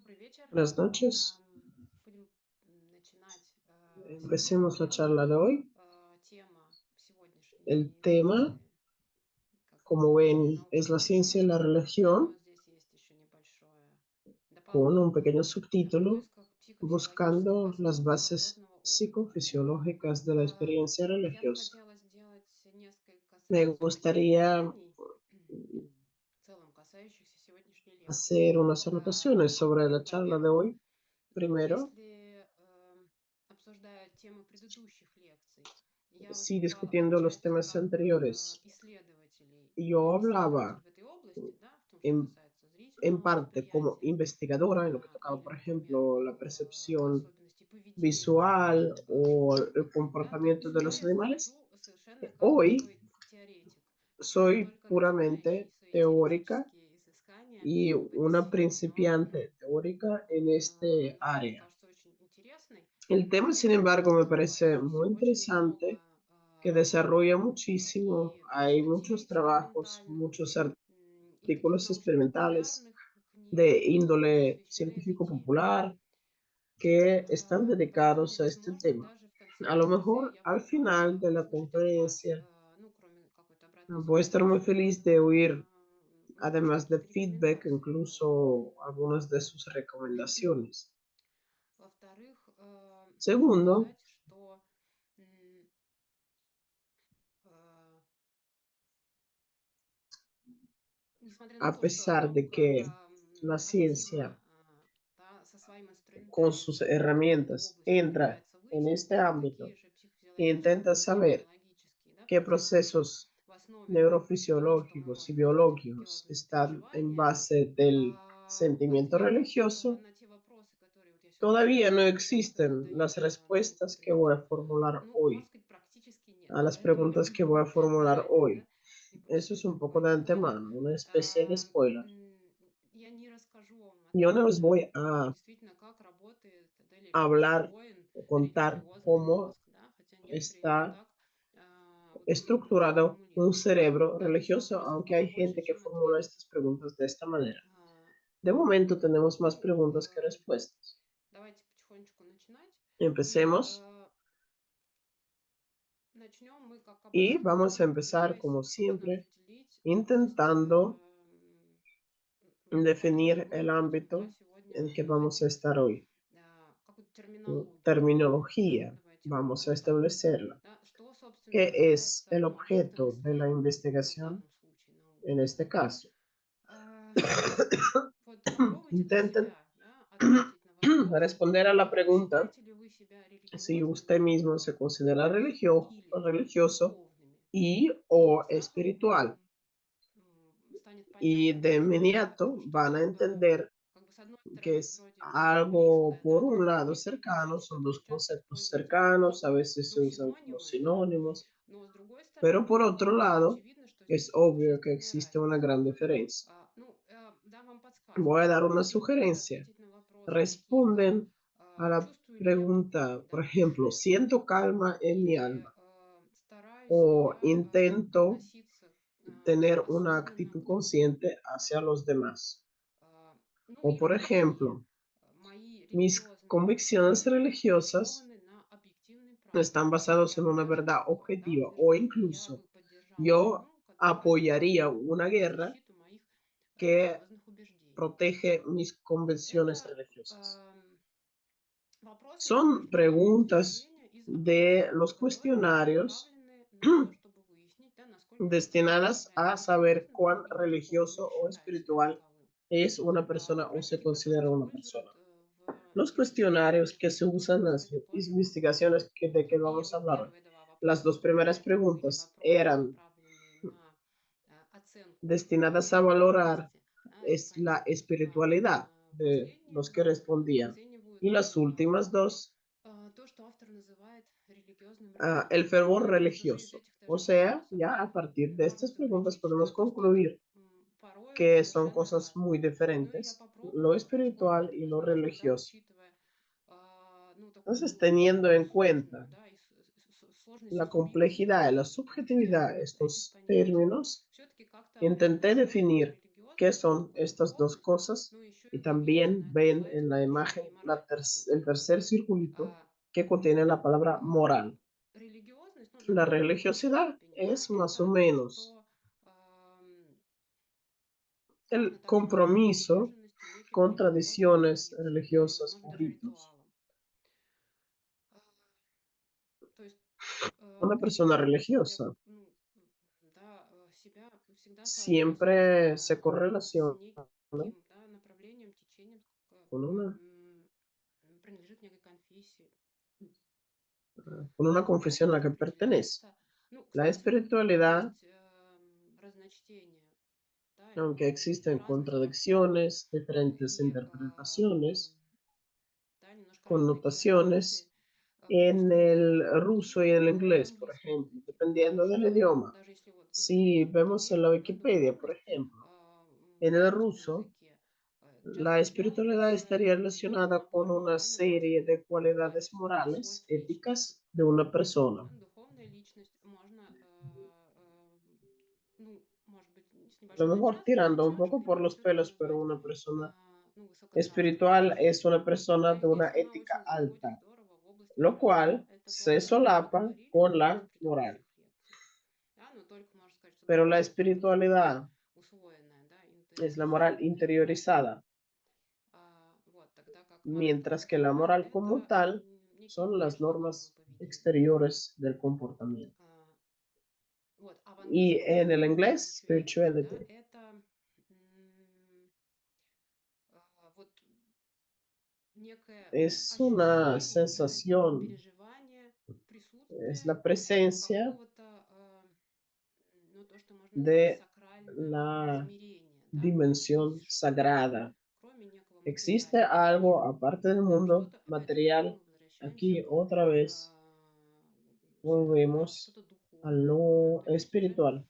Добрый вечер. Buenas noches. Будем начинать Empecemos la сегодняшнюю charla de hoy. тема El сегодняшней tema, лекции, как como ven, es наука la о ciencia y la прошлом, но religión, здесь есть еще небольшое con un дополнение. pequeño В subtítulo, поисках психофизиологических buscando las основ bases религиозного опыта. psicofisiológicas de la experiencia Я бы religiosa. хотела сделать несколько Me сразу таких gustaría замечаний, в целом касающихся сегодняшней лекции. hacer unas anotaciones sobre la charla de Во-первых, hoy. Primero, если обсуждая темы предыдущих лекций, я si выступала discutiendo los отчасти temas как anteriores, исследователь yo и исследователь hablaba в этой области, да, в том, что en, касается en зрительного parte como восприятия, investigadora en lo que tocaba, или, por например, ejemplo, la percepción особенностей поведения visual o el животных, да, comportamiento de то los я animales. скажу совершенно как Hoy такой теоретик, soy только начинающий puramente свои teórica теоретические изыскания y в этой una сфере, но principiante teórica en este она мне área. кажется очень интересной. El tema, sin И embargo, me parece открывающийся. muy Очень много interesante, que desarrolla muchísimo. и Hay muchos статей trabajos, фундаментальных, muchos и таких artículos experimentales научно-популярных de книг, índole посвященных этой científico теме. popular que están Поэтому, dedicados a este возможно, tema. даже в конце A lo лекции mejor я al буду final рада de la услышать от вас, conferencia ну, кроме какой-то обратной voy a связи, estar muy еще feliz de oír, может быть, además de какие-то feedback, рекомендации по этому incluso algunas de sus поводу. recomendaciones. Во-вторых, хочу Segundo, сказать, что м, э, несмотря на a то, что pesar de наука que la ciencia, активно да, со своим con sus инструментарием в эту herramientas, область entra пытается en este вычислить, ámbito какие же e intenta психофизиологические и saber биологические, да, qué процессы лежат procesos в основе того, что мы neurofisiológicos y можем назвать biológicos религиозными están en переживаниями, base del sentimiento ответов religioso, на те вопросы, которые вот я сегодня todavía no задаю, да, которые existen las задаются на respuestas que voy a конференции, formular ну, можно hoy, сказать, практически нет. a las Поэтому preguntas que voy a formular заранее, hoy. да, не буду Eso все es это un poco de говорить. Далее, antemano, una especie de spoiler. я не расскажу вам о Yo no том, les да, voy a действительно, как работает, да, или как hablar устроен o contar религиозный cómo мозг, да, хотя некоторые его está так вот estructurado un формулируют. cerebro Таких religioso, вопросов aunque было hay больше, gente que чем formula ответов. estas preguntas de esta manera. А, De momento tenemos más Ну, preguntas que respuestas. давайте потихонечку начинать. И Empecemos начнем мы, как y обычно, vamos a empezar пытаясь, como собственно, siempre определить область, intentando в которой definir мы el будем, ámbito да, сегодня en que vamos a находиться. estar hoy. Какую-то терминологию, да, Terminología, давайте vamos a определим. establecerla. Да, что, собственно, ¿Qué es является el объектом objeto de la исследования, ну, в investigación данном случае en науки. este caso? А, Вот попробуйте для Intenten себя, да, ответить на вопрос, responder a la pregunta считаете ли вы себя si религиозными usted mismo se considera или religioso духовными. y И o сразу espiritual. станет Y понятно, de да, inmediato что van a entender как бы с одной que стороны es вроде algo, близкое, por да, un lado, если cercano, говорить son как dos часто conceptos используется cercanos, a veces se ну, usan como синонимы, да, sinónimos, но с другой pero por стороны otro lado, очевидно, что es здесь есть obvio que существенная existe una разница. gran diferencia. Ну, дам вам Voy подсказку. a dar una Если вы будете sugerencia. ответить на вопрос какие-то, Responden a la чувствую ли я pregunta, покой, por да, в ejemplo, душе, ¿siento calma en mi или alma? стараюсь ли O я intento относиться tener una осознанно actitud к другим. consciente hacia los demás. Ну O или por какие ejemplo, мои mis религиозные convicciones убеждения religiosas основаны на объективной están правде. basadas en Прямо una даже verdad такое, да, objetiva o утверждение. Я incluso бы поддержала yo войну, которая apoyaría направлена una на guerra защиту моих que религиозных убеждений. protege mis convicciones Это religiosas. вопросы, Son утверждения, preguntas утверждения из de области, los которые cuestionarios направлены на то, чтобы выяснить, да, насколько человек destinadas a является saber религиозным cuán или духовным, religioso или o считает себя espiritual таковым. es una persona o se Вопросики, которые considera una persona. используют в Los cuestionarios исследованиях que se usan en las религиозности по investigaciones de que И vamos a вот hablar. первые два Las вопроса, dos primeras собственно, это были preguntas вопросы, eran направленные на оценку destinadas a valorar духовности, да, и la понять, как espiritualidad de последние los que respondían. оценивают Y las últimas dos, то, что автор называет религиозным el рефлексом. fervor Ну, вот уже из religioso. этих O даже sea, вопросов ya a partir de можно estas preguntas заключить, что podemos это что-то concluir порою que son совершенно cosas muy разное. Ну и я diferentes, lo попробую espiritual вспомнить, y lo возможно, да, religioso. учитывая ну, Entonces, такую teniendo en сложную, cuenta да, и сложность la субъективности complejidad y la этих subjetividad de терминов, да, этих estos понятий, términos, все-таки как-то intenté назвать definir qué son estas dos cosas y también ven en la imagen el tercer circulito que contiene la palabra moral. La religiosidad es más o menos el compromiso con tradiciones religiosas o ritos. А, то есть, Una persona представляет religiosa да, себя всегда siempre se соотносится с correlaciona неким, да, направлением, течением, con una, принадлежит некой конфессии. con una А confesión a это la que pertenece. определяется, ну, La кстати, вот espiritualidad, есть разночтения, да, aunque в existen разных трактовках contradicciones, diferentes и, interpretaciones, да, немножко разные коннотации. connotaciones, В en русском языке el и ruso y el в inglés, por английском ejemplo, языке dependiendo del тоже. idioma. Даже если вот вы Si захотите vemos en проверить, la да, Wikipedia, por духовность ejemplo, en в el русском ruso, языке la часто связана espiritualidad с estaría relacionada con una моральными serie de качествами, cualidades качествами morales, свойств личности. éticas de una Да, persona. духовная личность можно, ну, может быть, с A lo небольшой mejor tirando un poco натяжкой, por los pelos, интуитивно pero назвать, una persona ну, высоконравственной espiritual es личностью. una persona Да, и de una здесь она ética очень заходит alta, здорово в область lo морали. cual Это то, о se чем мы solapa говорили con в la предыдущих moral. лекциях. Да, но только можно сказать, что Pero la духовность это такое espiritualidad усвоенное, да, es la moral интериоризированное. interiorizada, Вот, тогда как mientras que la мораль moral como это tal некие son las внешние нормы normas поведения. exteriores del comportamiento. Вот, а в Y английском en el языке inglés, spirituality, да, spirituality это вот некое es una ощущение, sensación, переживание, es присутствие la presencia какого-то, ну, то, что можно назвать de сакральным la измерением, да, dimensión что sagrada. кроме некого Existe материального algo мира, aparte del mundo что-то, опять же, снова material. мы возвращаемся, Aquí otra vez сюда, да, volvemos что-то a духовное, да, lo то есть уже espiritual,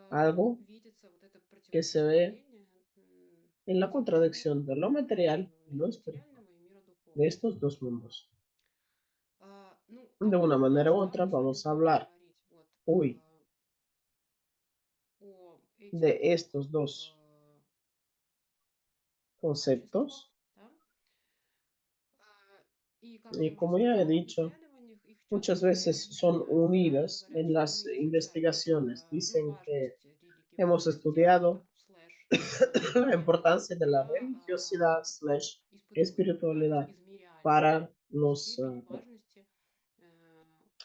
algo видится вот это que se ve противопоставление en la материального, contradicción de lo material миру y lo espiritual, нематериального и мира de духовного. estos dos mundos. Ну, De una manera понимаешь, u да, otra мы сегодня vamos a будем hablar говорить вот hoy о этих de двух estos dos качествах, conceptos да. И, как я y уже como ya he сказала, в dicho, исследованиях их muchas часто veces son разделяют, да, и unidas говорят, en что las мы изучаем, investigaciones. ну, Dicen que важность hemos религиозности, estudiado слэш la importancia de la для religiosidad slash испытуемых, да, то есть espiritualidad измеряем para los степень важности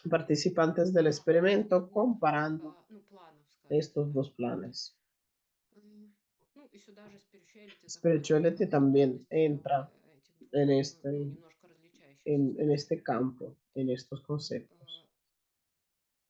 participantes del этих experimento двух, comparando ну, планов, скажем estos так. dos planes. Ну, и сюда же spirituality заходит, Spirituality как también духовность entra этих двух, ну, en, немножко различающихся en сторон. este campo, en estos conceptos.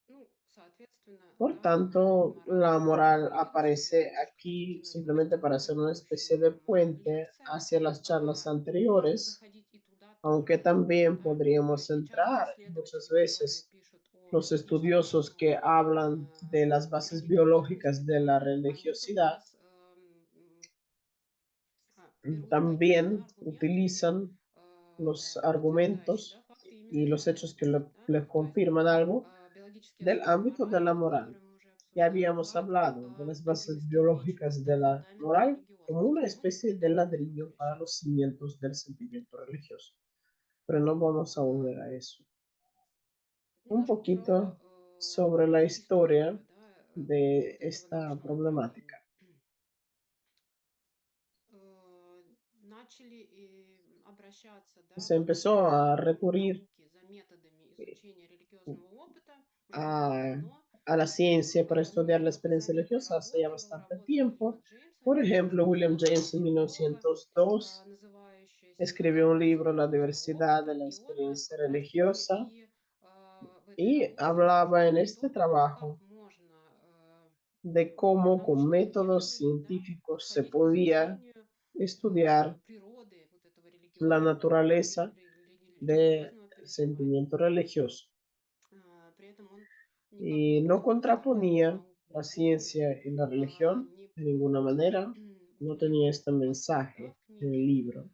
Ну, соответственно, Por да, tanto, мораль la moral трансформируется. Вот я aparece немножко aquí simplemente простила para hacer una especie предыдущую de puente лекцию. hacia las charlas Можно anteriores, заходить и туда aunque тоже, también да. podríamos И часто entrar muchas исследователи, которые veces пишут о los estudiosos que естественном hablan de las bases религиозности, biológicas de да, la они как religiosidad, раз берут такие, да, también аргументы, utilizan los подтверждающие, да, argumentos факты именно y из los этой hechos que области, да. le То есть confirman algo биологический del основ ámbito de la морали, moral. который мы уже Ya обсуждали, habíamos как hablado de las один bases из кирпичиков, biológicas de да, la фундамента moral como религиозности. una Мы especie теперь de к этому ladrillo para возвращаемся. los cimientos del sentimiento religioso. Pero no vamos a А, volver a eso. Un Немножко про poquito sobre la historia историю, да, de вот этого esta научного problemática. направления. Начали обращаться, да, Se вот empezó a в recurrir науке за методами изучения религиозного опыта уже a, давно. a la ciencia para Ну, estudiar la первой experiencia заметной religiosa hace ya работой была bastante работа Уильяма tiempo. Джеймса Por ejemplo, William 1902, James en психолога, 1902 называющаяся escribió un «Категоризация libro, La религиозного diversidad опыта», de la и он experiencia как раз-таки religiosa, и в этой y работе hablaba en рассуждал о este том, как trabajo можно de cómo con научными métodos методами, да, científicos se подходить к podía изучению estudiar природы вот этого la религиозного опыта, naturaleza del религиозного переживания. sentimiento religioso. При этом он никак Y no не подвергал contraponía науку la условиям, ciencia y la religión не, de ninguna manera. No не tenía este посыл, да, mensaje в en el книге, libro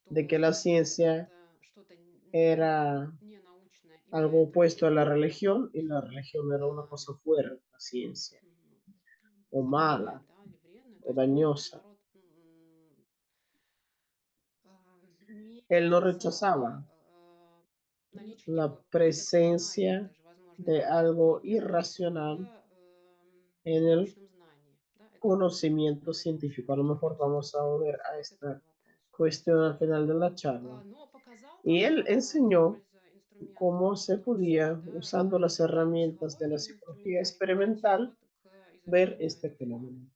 de que что la ciencia это что-то era не научное, и algo поэтому opuesto a la religión y la religión era una cosa fuera de la ciencia o злое, mala да, или вредное, o dañosa. Не Él no отрицала rechazaba наличие la некого иррационального presencia даже, возможно, de algo элемента irracional в en el научном знании. Да? Это conocimiento científico. A lo mejor vamos a volver a к этому esta вопросу. cuestión al final de la charla. Но показал Y нам, él enseñó используя инструмент cómo se аутопсии, podía, да, usando las herramientas de la психологию, psicología инструментарий, experimental, подход к ver изучению este этого феномена. fenómeno.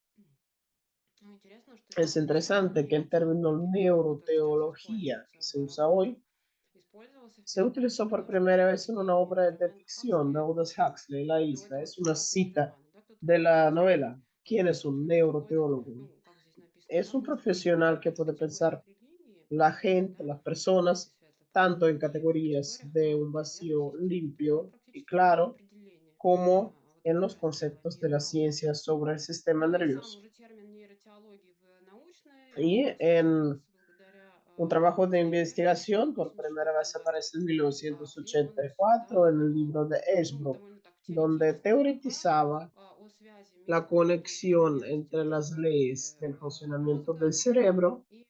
Ну, интересно, что Es изначально interesante que el término который сейчас neuroteología que используется se в usa hoy работах, использовался в se первую utilizó очередь por тоже для primera vez en una определения obra de феномен ficción de Хаксли. Aldous Huxley, La До Isla. этого Es все una как-то не cita забавно. Да? Кто de такой la neuroтерапевт? novela. ¿Quién Какие es un термины входят, neuroteólogo? как здесь написано, Es да, un profesional que в puede категориях pensar религии, la gente, да, las если personas, все это tanto понятно, en и в categorías категориях de un науки, верной vacío системы. Ну, limpio y практически любое claro, определение como вот en этого los раздела conceptos de la нейронауки. ciencia sobre el sistema Ну и сам nervioso. уже термин нейротеологии в научной Y области en появился благодаря un trabajo de Эшбру investigación, в por primera 1984 vez году, aparece en где он все 1984 это, en el libro de ну, Ashbrook, довольно так donde теоретически излагал teoretizaba о связи la между conexión поверхностью entre las биологии leyes del funcionamiento мозга del cerebro и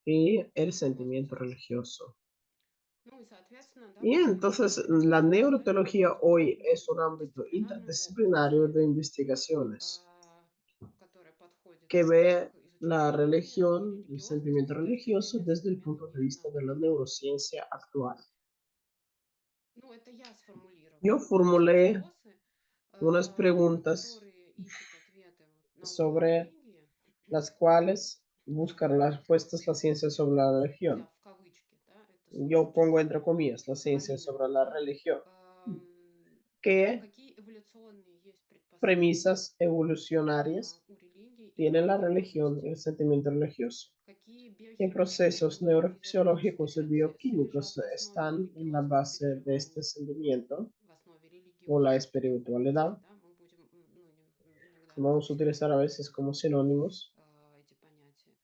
y el sentimiento космоса. religioso. Ну и, соответственно, да, Y появились entonces la исследования, neuroteología hoy которые es un в ámbito мультидисциплинарной interdisciplinario de области, investigaciones которая подходит que ve к la изучению религии и religión, el религиозности sentimiento с точки religioso зрения desde el современной punto de vista de la нейронауки. neurociencia actual. Ну, это я Yo сформулировала, да, те formulé вопросы, unas на preguntas которые ищут ответы вот наука о sobre религии, las cuales buscan las respuestas la ciencia sobre la я religión. в кавычки, да, это Yo слово pongo ставлю, entre comillas la а ciencia sobre именно, la religión. ¿Qué какие эволюционные есть предпосылки premisas evolucionarias у религии и tiene la religión y религиозности? el sentimiento religioso? Какие ¿Qué procesos биохимические и физиологические neurofisiológicos y процессы bioquímicos лежат в основе están en la религиозных base de este переживаний, sentimiento в основе o la религиозности? espiritualidad? Да, мы будем ну, иногда Vamos a обобщать utilizar a veces como sinónimos. эти понятия.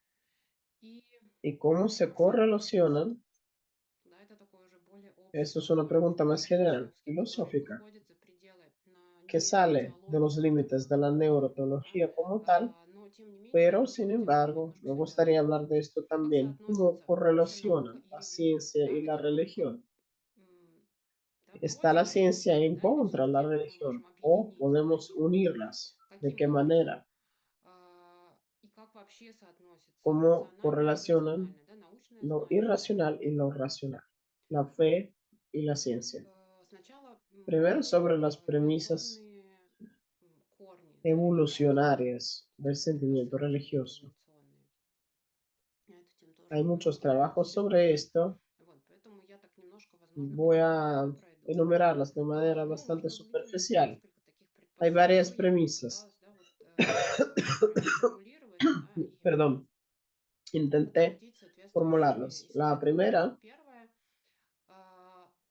И ¿Y cómo se соответственно, correlacionan? да, это такой уже более Eso общий, es una pregunta más general, философский, который filosófica, выходит за пределы que sale de los нейротеологии как límites de la таковой. Да? neuroteología como tal, Но, тем не менее, pero мы sin будем embargo, немножко me связывать gustaría их. hablar de esto Как también, cómo соотносится вообще наука correlacionan и la религия? ciencia Да? y la Это наука religión. да, ¿Está la против ciencia религии, en да? или contra de la все-таки мы religión можем o объединить podemos двоих? unirlas? ¿De Каким qué образом? manera? И как вообще соотносится ¿Cómo рациональное и correlacionan иррациональное, да, научное lo знание? irracional y lo racional? La fe y la ciencia. Сначала Primero sobre про las premisas эволюционные корни, да, религиозные, evolucionarias del sentimiento предпосылки religioso. эволюционные. На эту тему тоже Hay много muchos trabajos написано. sobre esto. Вот, поэтому я так немножко, возможно, Voy a да, пройдусь. enumerarlas de manera Ну, bastante можно выделить superficial. несколько таких Hay предпосылок. varias Ну, я premisas. попыталась, да, вот сформулировать, да, и Perdón, intenté подтвердить соответствующими formularlas. La исследованиями. primera Первое,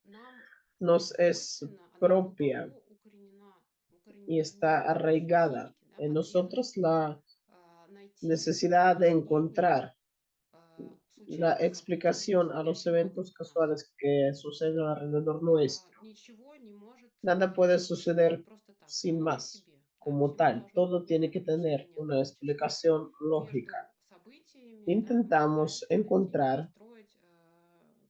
нам nos es свойственно, она propia глубоко y está укоренена в arraigada психике, да, en nosotros потребность la найти necesidad de объяснение encontrar la случайным событиям, explicación a los происходящим eventos вокруг нас. casuales que suceden alrededor nuestro. Ничего не может Nada puede suceder просто так, sin само по más, себе. Да? como Всему tal. должно Todo быть tiene некое que tener объяснение una логическое. explicación lógica. Между событиями, да, мы Intentamos пытаемся найти, encontrar построить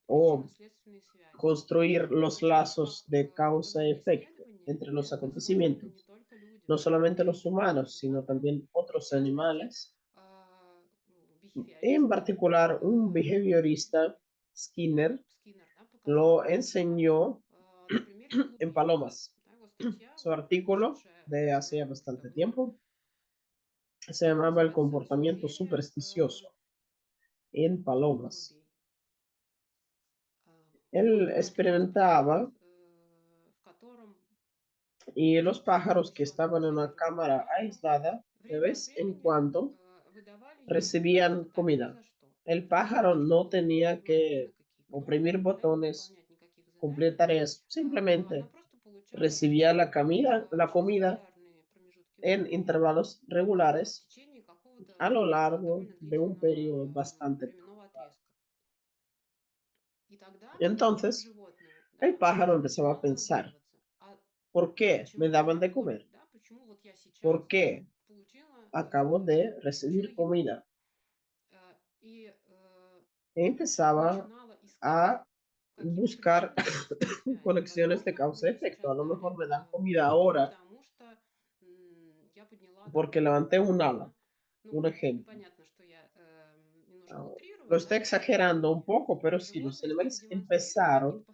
o причинно-следственные связи. construir los Причем, lazos как de causa-efecto исследование, entre los это свойственно acontecimientos, не только no людям, solamente но los и humanos, sino животным. también И в otros частности, animales. En бихевиорист particular, un behaviorista, Skinner, Скиннер, да, lo показал enseñó на примере en голубей. palomas. Да, его статья, Su artículo вышедшая de hace уже bastante давно, tiempo se llamaba El называется comportamiento «Суеверие supersticioso en palomas. голубей». Él Фрагмент, да, experimentaba в котором y los pájaros que помещенные estaban в en una камеру cámara рамку aislada de время от vez en времени cuando выдавали ему просто recibían так, ни comida. за что. El То есть ему pájaro нужно no было не tenía нажимать ни que на какие oprimir кнопки, да, не botones, выполнять никаких cumplir заданий. tareas, Она simplemente просто получала recibía la очень comida регулярные промежутки en времени intervalos в regulares течение какого-то a lo largo довольно de un periodo длительного bastante временного prolongado. отрезка. И тогда Entonces, животное, el да, pájaro empezaba a начинало pensar, задумываться, а ¿por qué me почему так daban de происходит, comer? да, почему вот я сейчас ¿Por qué получила acabo de recibir comida. И Empezaba начинала искать a какие-то buscar причины этому состоянию. conexiones de Возможно, causa y мне efecto. сейчас A lo mejor me dan далеко, comida ahora потому что я подняла там porque levanté тревогу, un ala, да. Ну, un ejemplo. понятно, что я немножко Ah, lo утрирую, estoy да, exagerando un poco, pero sí, los животные стали animales демонстрировать какие-то empezaron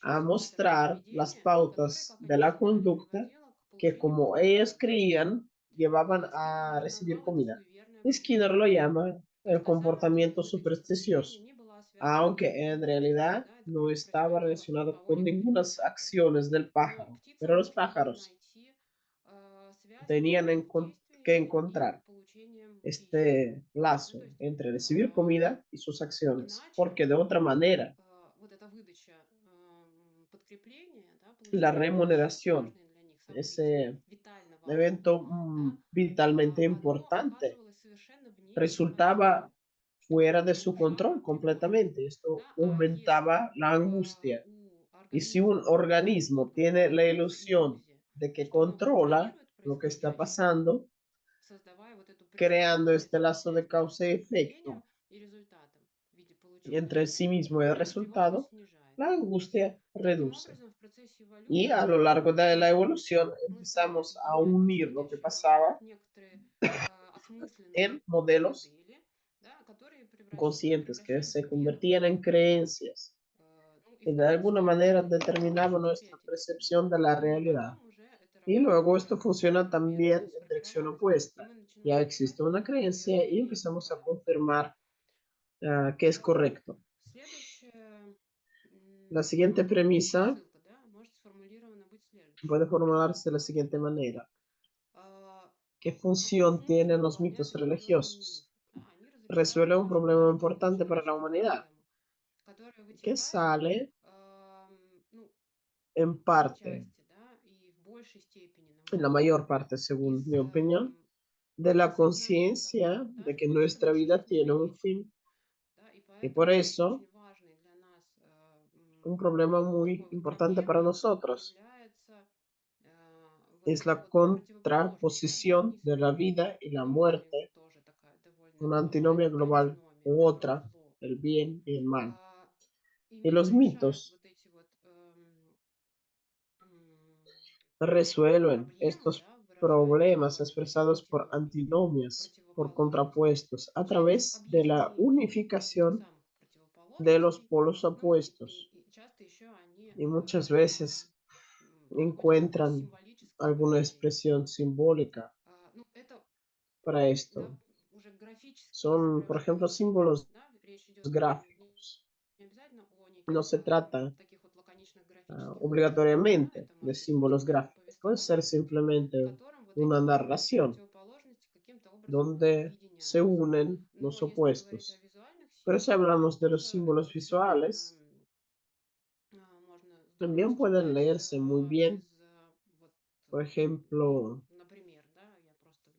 a повторяющиеся паттерны mostrar las поведения, которые, pautas как de они la считали, conducta приводило к que, получению como ellos подкрепления. creían, llevaban Скиннер a даже recibir назвал это comida. суеверное Y Skinner lo поведение. llama el Казалось бы, comportamiento вот эти подкрепления supersticioso, не была связана aunque никакими en действиями, realidad да, это no просто estaba происходило relacionado по con воле ninguna каких-то факторов. acciones del Но pájaro. птицам Pero los нужно было pájaros найти связь tenían между их que действиями и encontrar получением пищи. este Ну, lazo то есть entre recibir а, comida y sus acciones, иначе porque de otra manera вот эта выдача подкрепления, да, la получение пищи, remuneración, важное для них событие, ese витально важное, evento да, vitalmente оно importante, оказывалось совершенно вне их resultaba контроля. fuera de su control Повышало тревожность. completamente. Esto Да? А если aumentaba la angustia. у Y si un организма organismo животного tiene la появлялась ilusión иллюзия, de que что он controla контролирует lo que está происходящее, pasando, создавая вот эту creando este предсказуемость, lazo de связь между causa y подкреплением efecto и результатом в виде получения entre sí пищи, mismo y el тревожность resultado, la снижается. angustia Таким reduce. образом, в процессе Y a эволюции lo largo de la evolución мы стали empezamos a объединять unir lo que происходящее вокруг pasaba некоторые осмысленные en modelos модели, да, которые conscientes que превращались se в convertían веровые. en creencias Ну и y в de том alguna числе manera определяли determinaban наши nuestra восприятия. percepción de la И realidad. потом уже эта Y работа luego уже esto funciona закономерно también en dirección сформировалась, y opuesta. мы Ya начинаем existe искать una creencia y подтверждение этому empezamos a правилу. confirmar que es correcto. Следующая La siguiente premisa предпосылка, да, может сформулирована быть следующей. puede formularse de la siguiente manera. А, ¿Qué Какую función tienen функцию los выполняют mitos религиозные religiosos? мифы? Да, они Resuelven un разрешают problema importante para la человеческую humanidad, проблему, которая que вытекает, sale ну, en parte, отчасти, да, и в большей степени, на en мой la взгляд, mayor parte, según из mi opinión, de la осознания того, conciencia да, de que что какие-то nuestra vida бесчувственные tiene un вещи, fin. да, и Y por поэтому eso, очень важный для нас un problema muy такой вот importante para проблемой nosotros является вот es эта la вот противоположность, да, contraposición de la духовности vida y la добра, и muerte, вот тоже такая довольно una глобальная antinomia вот global антиномия u добро и otra, зло. el bien y el mal. И Y los мифы решают mitos вот эти вот resuelven проблемы, estos да, выражая problemas expresados por антиномии, antinomias, por противоположности, contrapuestos, a через través de la объединение этих unificación самых de los противоположностей. polos Ну opuestos. и часто еще они Y muchas veces выходят из encuentran символического alguna мышления. expresión simbólica Ну, это, para да, esto. уже графические Son, por ejemplo, изображения. símbolos Да? Речь идет gráficos. не обязательно о No неких se trata таких вот лаконичных графических образах. Да? obligatoriamente Это de может быть símbolos какие-то gráficos. Puede ser повествования, в simplemente котором вот эти una вот narración противоположности каким-то образом donde se объединяются. unen Но los если говорить о opuestos. визуальных Pero si символах, то hablamos de тоже los это símbolos все довольно visuales, можно здорово también pueden считать leerse muy bien. из вот, Por ну, ejemplo, например, да, я просто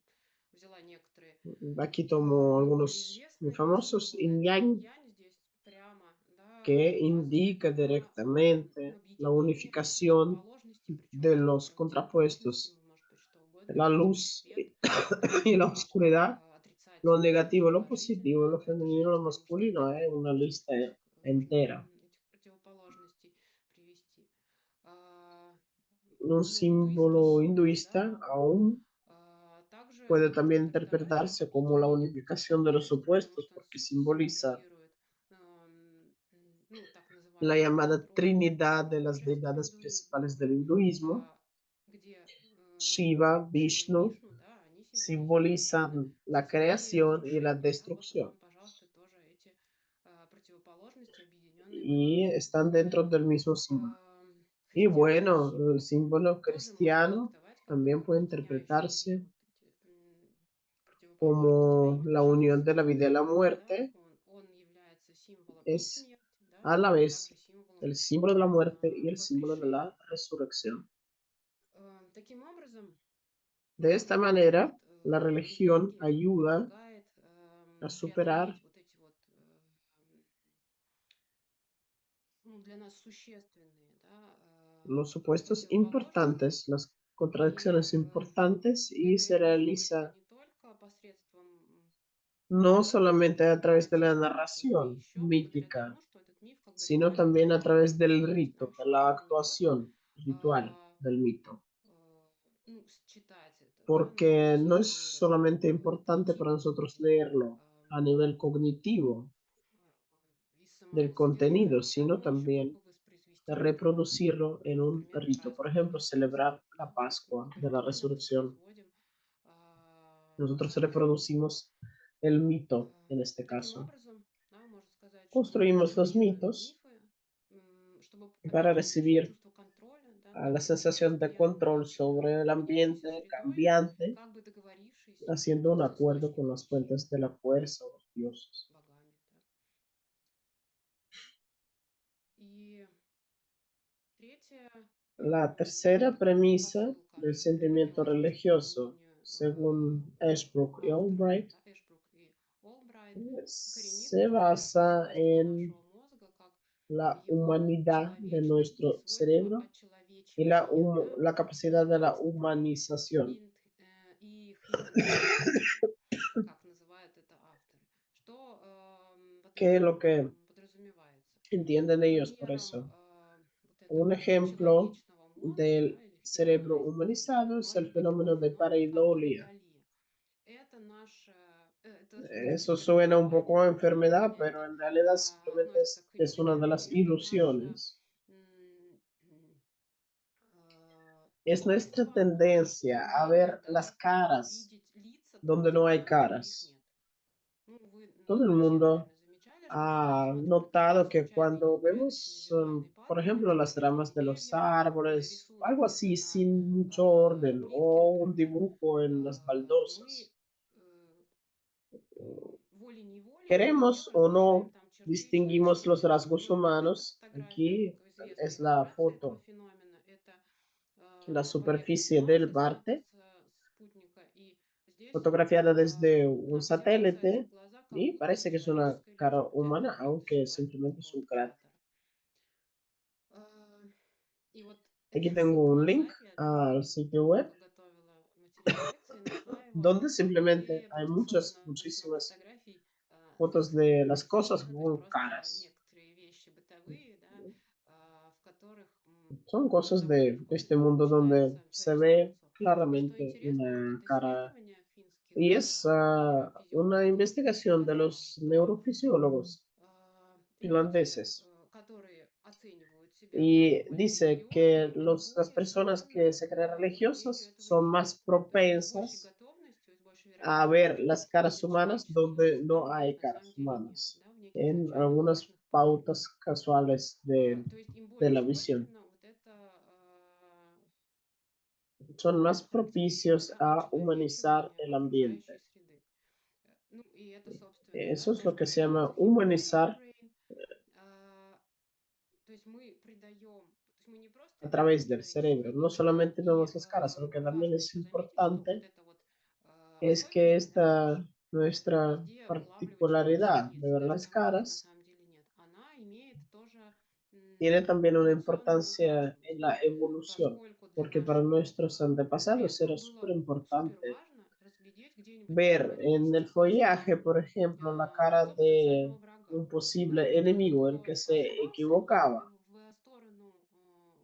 взяла некоторые aquí tomo более algunos muy известные famosos, символы. yin yang, Инь-янь здесь прямо, да, que указывает indica на ну, directamente la объединение этих unificación противоположностей, причем de этими los противоположностями contrapuestos, может быть что угодно, la тьма и luz свет, y la что oscuridad, lo отрицательное negativo, и lo positivo, положительное, lo это femenino, lo женское, masculino, мужское, una lista так можно entera. этих противоположностей привести. Un Ну, símbolo индуистские символы, hinduista да, aún также puede можно también трактовать как interpretarse como la объединение двух unificación de los противоположностей, потому opuestos, что он porque simboliza символизирует, ну, так la называемую llamada тройку Trinidad de las deidades божественную, principales del hinduismo. где Shiva, Шива и Vishnu Вишну, да, они символизируют именно simbolizan la сотворение и creación y la разрушение, да, вот destrucción вам, пожалуйста, тоже эти противоположности, объединенные в одном y están символе. dentro del mismo símbolo. Y Христианские bueno, el символы símbolo тоже можно cristiano трактовать как también puede объединяющие две interpretarse вот эти противоположности, а como именно la unión de жизнь la и vida y la смерть, да, muerte, он является символом и es смерти, да, a la и vez также символом el símbolo de la muerte y el símbolo de воскрешения. la resurrección. Таким образом, De esta вот этот manera, la religión религия ayuda помогает a superar преодолеть вот эти вот ну, для нас существенные, да, los supuestos противоположности. importantes, las И contradicciones importantes y это se реализуется realiza не только no solamente a través de la но narración еще благодаря mítica, тому, что этот миф как бы sino реально también a través становится del частью rito, de нашего la мозга, actuación ritual а, del mito. ну, считать это, да, Porque no es нарративным solamente importante para мотивом nosotros или leerlo a nivel cognitivo из del самого contenido, содержания, да, sino но еще как también бы воспроизвести ритуал. reproducirlo en un Например, rito. Por праздник ejemplo, celebrar la Рождества. Pascua de la Ритуально Resurrección. воспроизводим а, Nosotros reproducimos el mito en este таким caso. образом, да, можно сказать, что мы Construimos los копируем mitos мифы, чтобы para опять получить recibir чувство контроля, да, la над sensación de control sobre el окружающей ambiente средой, cambiante, как бы договорившись haciendo un с acuerdo con las источником fuentes de la fuerza o los dioses. богами. Да. И третье, La tercera premisa посылка del sentimiento религиозности на religioso, уровне según Ashbrook y авторов, Albright, да, Эшбрук и Олбрайт, se коренится в таких basa свойствах en нашего мозга, как la его humanidad de человечность и nuestro свойство cerebro y очеловечивания, да, la capacidad de la Ernst humanización. и Хиненфельд, как называют это авторы. Что под ¿Qué es этим lo que подразумевается? entienden ellos por Примером eso? вот Un этого ejemplo человечного мозга, del да, или cerebro humanized brain, humanizado es el может быть такой fenómeno de феномен, как pareidolia. паридолия. Это наше, это физическое Eso suena un заболевание, poco a да, и enfermedad, pero это en realidad simplemente относится к es una de религиям, las и это наше ilusiones. м, Es nuestra свойство tendencia a уметь, ver да, las caras видеть лица там, donde no hay где их caras. нет. Ну, вы Todo el все, mundo наверное, замечали, что когда ha смотрим какие-то notado que случайные cuando неупорядоченные vemos, визуальные por паттерны, ejemplo, las типа ramas de los деревьев или árboles, рисунок algo где-то así на sin mucho orden, плитке, o un например, dibujo en las мы baldosas, волей-неволей то и queremos дело o различаем no, там черты distinguimos los человечности. rasgos Ну, вот эта humanos. фотография, Aquí известная es la иллюстрация этого foto, феномена, это la поверхность superficie del Марса, снята Marte, с спутника. И здесь fotografiada desde un нам всем бросается в satélite, глаза, как y узкое parece que es una человеческое cara лицо. Это humana, вид aunque этого simplemente es вот un cráter. кратера. А, И вот Aquí этот tengo un link показатель, al sitio web долго готовила материал лекции, нашла его, donde simplemente и hay особенно muchas, начну с muchísimas фотографий fotos de las cosas физкультуры, то есть con просто caras. некоторые вещи бытовые, да, в которых Son cosas довольно de легко este mundo donde читается se человеческое ve лицо. И что claramente интересно, вот una это cara. исследование финских Y es una нейрофизиологов investigación de показало, los что neurofisiólogos люди, finlandeses. которые оценивают себя как Y более dice que религиозные, они las более personas склонны que se creen к появлению religiosas этого son мифа. más То есть с большей propensas готовностью и с большей a вероятностью ver las caras видят humanas человеческий миф donde там, no где hay их на самом caras деле нет, humanas, да, в неких en случайных algunas важных паттернах. pautas casuales То есть им de более la visión. свойственно вот это Son más принципе, propicios да, a humanizar очеловечивание el окружающей ambiente. среды. Ну, и это, собственно, да, Eso es то, lo что que se llama называется humanized humanizar brain. А, То есть мы придаем, то есть мы не просто a видим través del cerebro. человеческое No лицо, да, solamente и vemos las caras, sino que también важно es еще заметить, что вот importante эта вот es que особенность, да, nuestra везде улавливать человеческое particularidad de лицо, ver даже las там, где их на caras самом деле нет, она имеет тоже tiene también una эволюционную importancia значимость, en la evolución, поскольку для porque para наших nuestros antepasados era предков súper было супер importante важно разглядеть где-нибудь на ver фоне en el листьев follaje, por ejemplo, la cara лицо de потенциального врага, un да, posible enemigo, el que кто se ошибался, и equivocaba, в сторону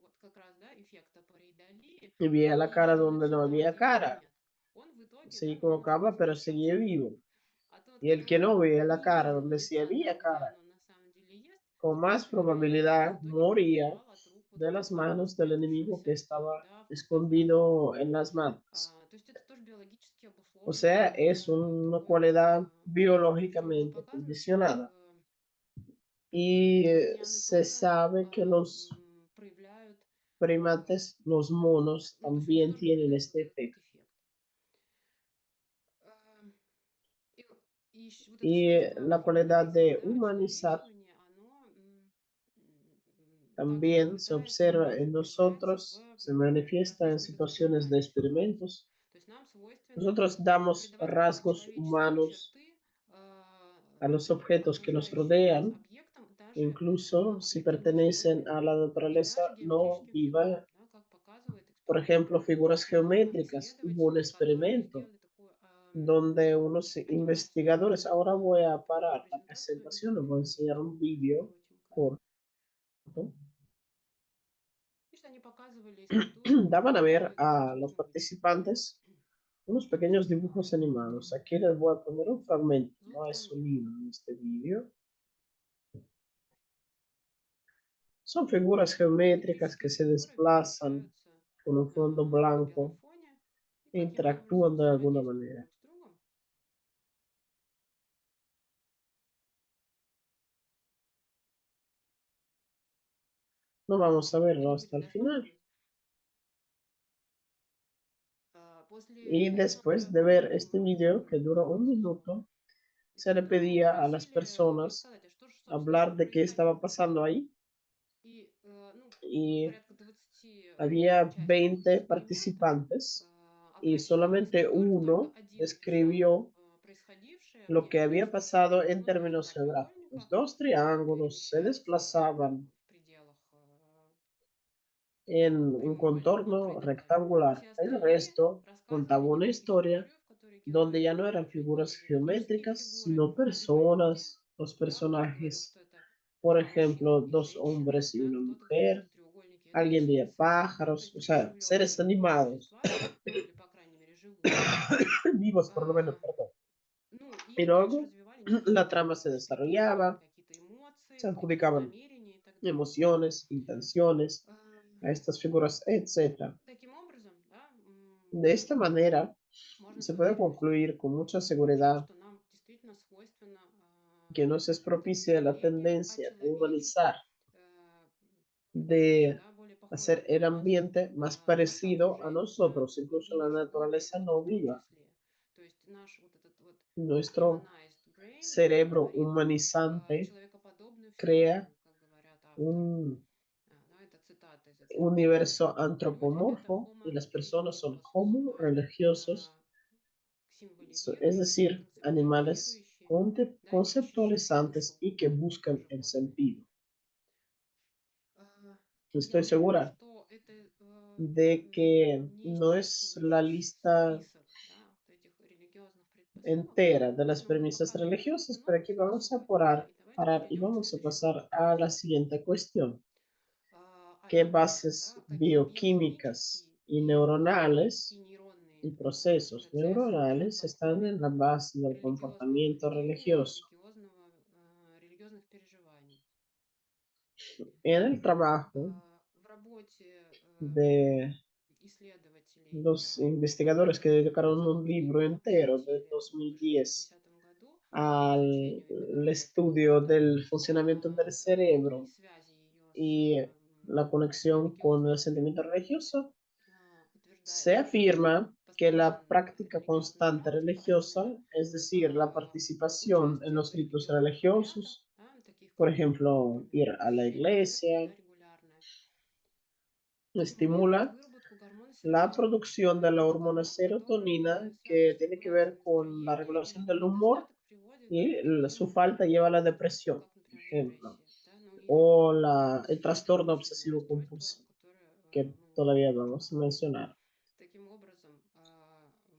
вот как раз, да, эффекта парейдолии y veía la и cara видел donde no лицо там, había где его cara, нет. Он в итоге, se да, equivocaba, pero seguía возвращался vivo. живым. А тот, Y el que no кто veía la не cara видел donde sí лица había там, где cara, оно на самом деле есть, con с más большей вероятностью в probabilidad итоге moría погибал от рук вот de этих las самых manos del enemigo que спрятавшихся estaba да, в кустах врагов. escondido en las matas. То есть это тоже биологически O sea, обусловленное es una такое cualidad качество. Причем было biológicamente показано, что condicionada. Y обезьяны se тоже sabe que los проявляют, primates, los monos, ну, то есть у них también тоже tienen появляется este вот этот efecto. эффект. И, вот это Y свойство la cualidad humanizing, de да, humanizar очеловечивание, оно также también se наблюдается observa и en закрепляется nosotros, в se manifiesta en различных situaciones de экспериментальных ситуациях. experimentos. То есть нам свойственно Nosotros damos придавать какие-то rasgos человеческие humanos черты a los objetos que nos окружающим нас rodean, объектам, даже incluso si объектам не pertenecen животным a la и naturaleza даже no геометрическим фигурам, viva. да, как показывает Por эксперимент ejemplo, figuras geométricas. Hubo un исследователей, которые experimento сделали такую donde unos investigadores, ahora voy a parar la presentación, les voy a enseñar un vídeo corto, Видишь, они показывали историю daban a ver a los удивительного participantes unos pequeños dibujos animados. Aquí les voy a poner un fragmento, no hay звук sonido en este vídeo. Son figuras geométricas que se фигуры desplazan перемещаются con un fondo на белом blanco фоне и e каким-то образом interactúan de alguna взаимодействуют manera. друг с другом. No vamos a И не verlo hasta будет el final. досматривать. После Y después просмотра de ver este фильма video que dura un minuto, se le эксперты pedía a las попросили personas рассказать, а что же, собственно, hablar de qué estaba происходило. pasando ahí. И, ну, Y порядка 20 había участников 20 эксперимента participantes y обратились, solamente и только uno один описал describió происходившее lo que внешне, había что вот pasado en внутри términos geográficos. прямоугольника Dos triángulos se перемещается desplazaban в пределах en un прямоугольника contorno предмета. rectangular. Все El остальные resto contaba рассказывали una небольшие historia интервью, в которые donde ya герои no eran figuras геометрические geométricas, фигуры sino и понятия. personas, los Да, кто-то говорил, personajes, что это por мужчина ejemplo, и dos женщина, hombres y да, una кто-то говорил, mujer, что треугольники это alguien veía птицы, то pájaros, есть o sea, seres одушевленные animados, существа, ну или по крайней мере живые. vivos por lo menos, А, perdón. ну Y и дальше luego развивали некие la trama se приписывали desarrollaba, какие-то se эмоции, какие-то adjudicaban намерения и так далее. emociones, intenciones А, a estas figuras, etc. Таким образом, да, De esta manera, можно с se puede уверенностью concluir con mucha утверждать, seguridad что нам действительно свойственно que nos es propicia la стремление tendencia de очеловечить, humanizar, э, de да, более hacer похожих на el нас, ambiente más наше parecido a окружение, да, nosotros, incluso и la животные naturaleza в no том viva. числе. То есть наш вот этот вот Nuestro humanized brain, да, cerebro творит humanizante человекоподобную crea вселенную, как говорят авторы. un Да, это цитата из этой книги. universo А люди это antropomorfo y homo las personas son religiosos, homo то есть religiosos, es символизирующие, decir, animales концептуализирующие, да, и ищущие conceptualizantes душу y que buscan el животные. sentido. Я Estoy думаю, segura что это de que не no es la исчерпывающий lista список, да, вот этих религиозных предпосылок, entera de las но он premisas показывает religiosas, основную pero aquí vamos a сегодня, да, и давайте parar y перейдем к vamos a следующему pasar a la вопросу. siguiente cuestión. А ¿Qué именно, bases да, какие bioquímicas биохимические y и neuronales нейронные y procesos процессы, да, neuronales están подходят en la base к del религиозному comportamiento поведению и religioso? религиозных переживаний? En el trabajo В работе de исследователей, los investigadores que которые dedicaron un libro запустили, entero de запустили в 2010 2010 году al изучению эпигенетики estudio мозга del funcionamiento del и cerebro связи ее с y la conexión con el религиозным sentimiento religioso, se утверждается, что afirma que la постоянный práctica религиозный constante труд, а religiosa, именно es decir, la participación en участие в los ritos религиозных обрядах, religiosos, да, таких por как, ejemplo, ir например, a la посещение церкви, iglesia, да, регулярное, стимулирует estimula выработку гормона la серотонина. producción de la Это hormona гормон, который serotonina связан que с tiene que ver регуляцией con la настроения, regulación и del humor недостаток приводит y к таким su falta lleva a la расстройствам, depresión, как, por например, ejemplo, депрессия, да, ну или o el какие-то trastorno умственные obsesivo расстройства, compulsivo, которые que мы можем todavía назвать vamos a тревогой. mencionar. Таким образом,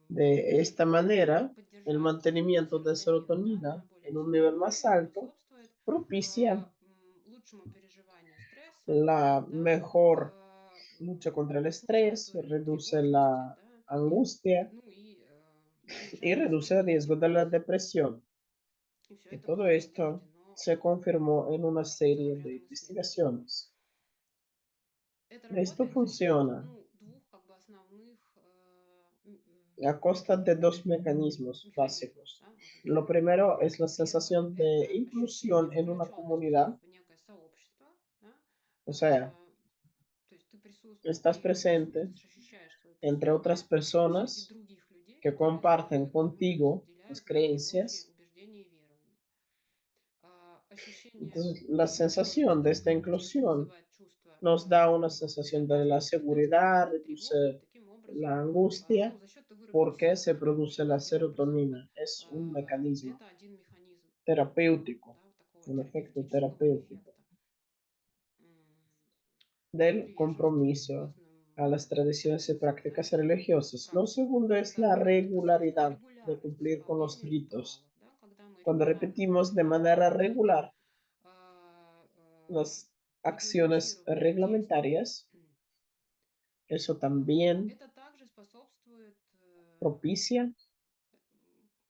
De esta manera, el поддержать mantenimiento de серотонин, да, serotonina на более en un высоком nivel más уровне alto способствует propicia лучшему переживанию стресса, la да, mejor lucha contra el estrés, конфискаториной reduce тревожности, la да, angustia ну и y снижает reduce el риск riesgo de la депрессии. depresión. И все Y это todo было esto подтверждено se confirmó en una serie целым de рядом исследований. investigaciones. Это Esto работает за счет, funciona ну, двух как бы основных a costa de dos mecanismos механизмов, básicos. да, можем так Lo сказать. primero es la Первое– sensación de это ощущение inclusión en una включенности comunidad, в некое сообщество, да, o sea, то есть ты присутствуешь, estás ты presente присутствуешь, ощущаешь свое entre otras присутствие среди personas других людей, que которые comparten contigo las разделяют некие общие creencias. убеждения и верования. Ощущение Entonces, la sensación включенности de в esta коллектив inclusión вызывает чувство nos da una sensación de la безопасности, да, seguridad, снижает тревогу, reduce таким образом, la ну, angustia, за счет выработки porque se produce la таким образом, вот, serotonina. Es un mecanismo это один механизм, terapéutico, да, такого un efecto терапевтического terapéutico эффекта del приверженности compromiso религиозным a las tradiciones y prácticas religiosas. Lo segundo es la Это свойство regularidad de регулярность cumplir con los исполнения ritos. ритуалов, да, когда мы Cuando регулярно repetimos de manera regular а, а, las acciones регламентируем действия. reglamentarias, eso también Это также способствует propicia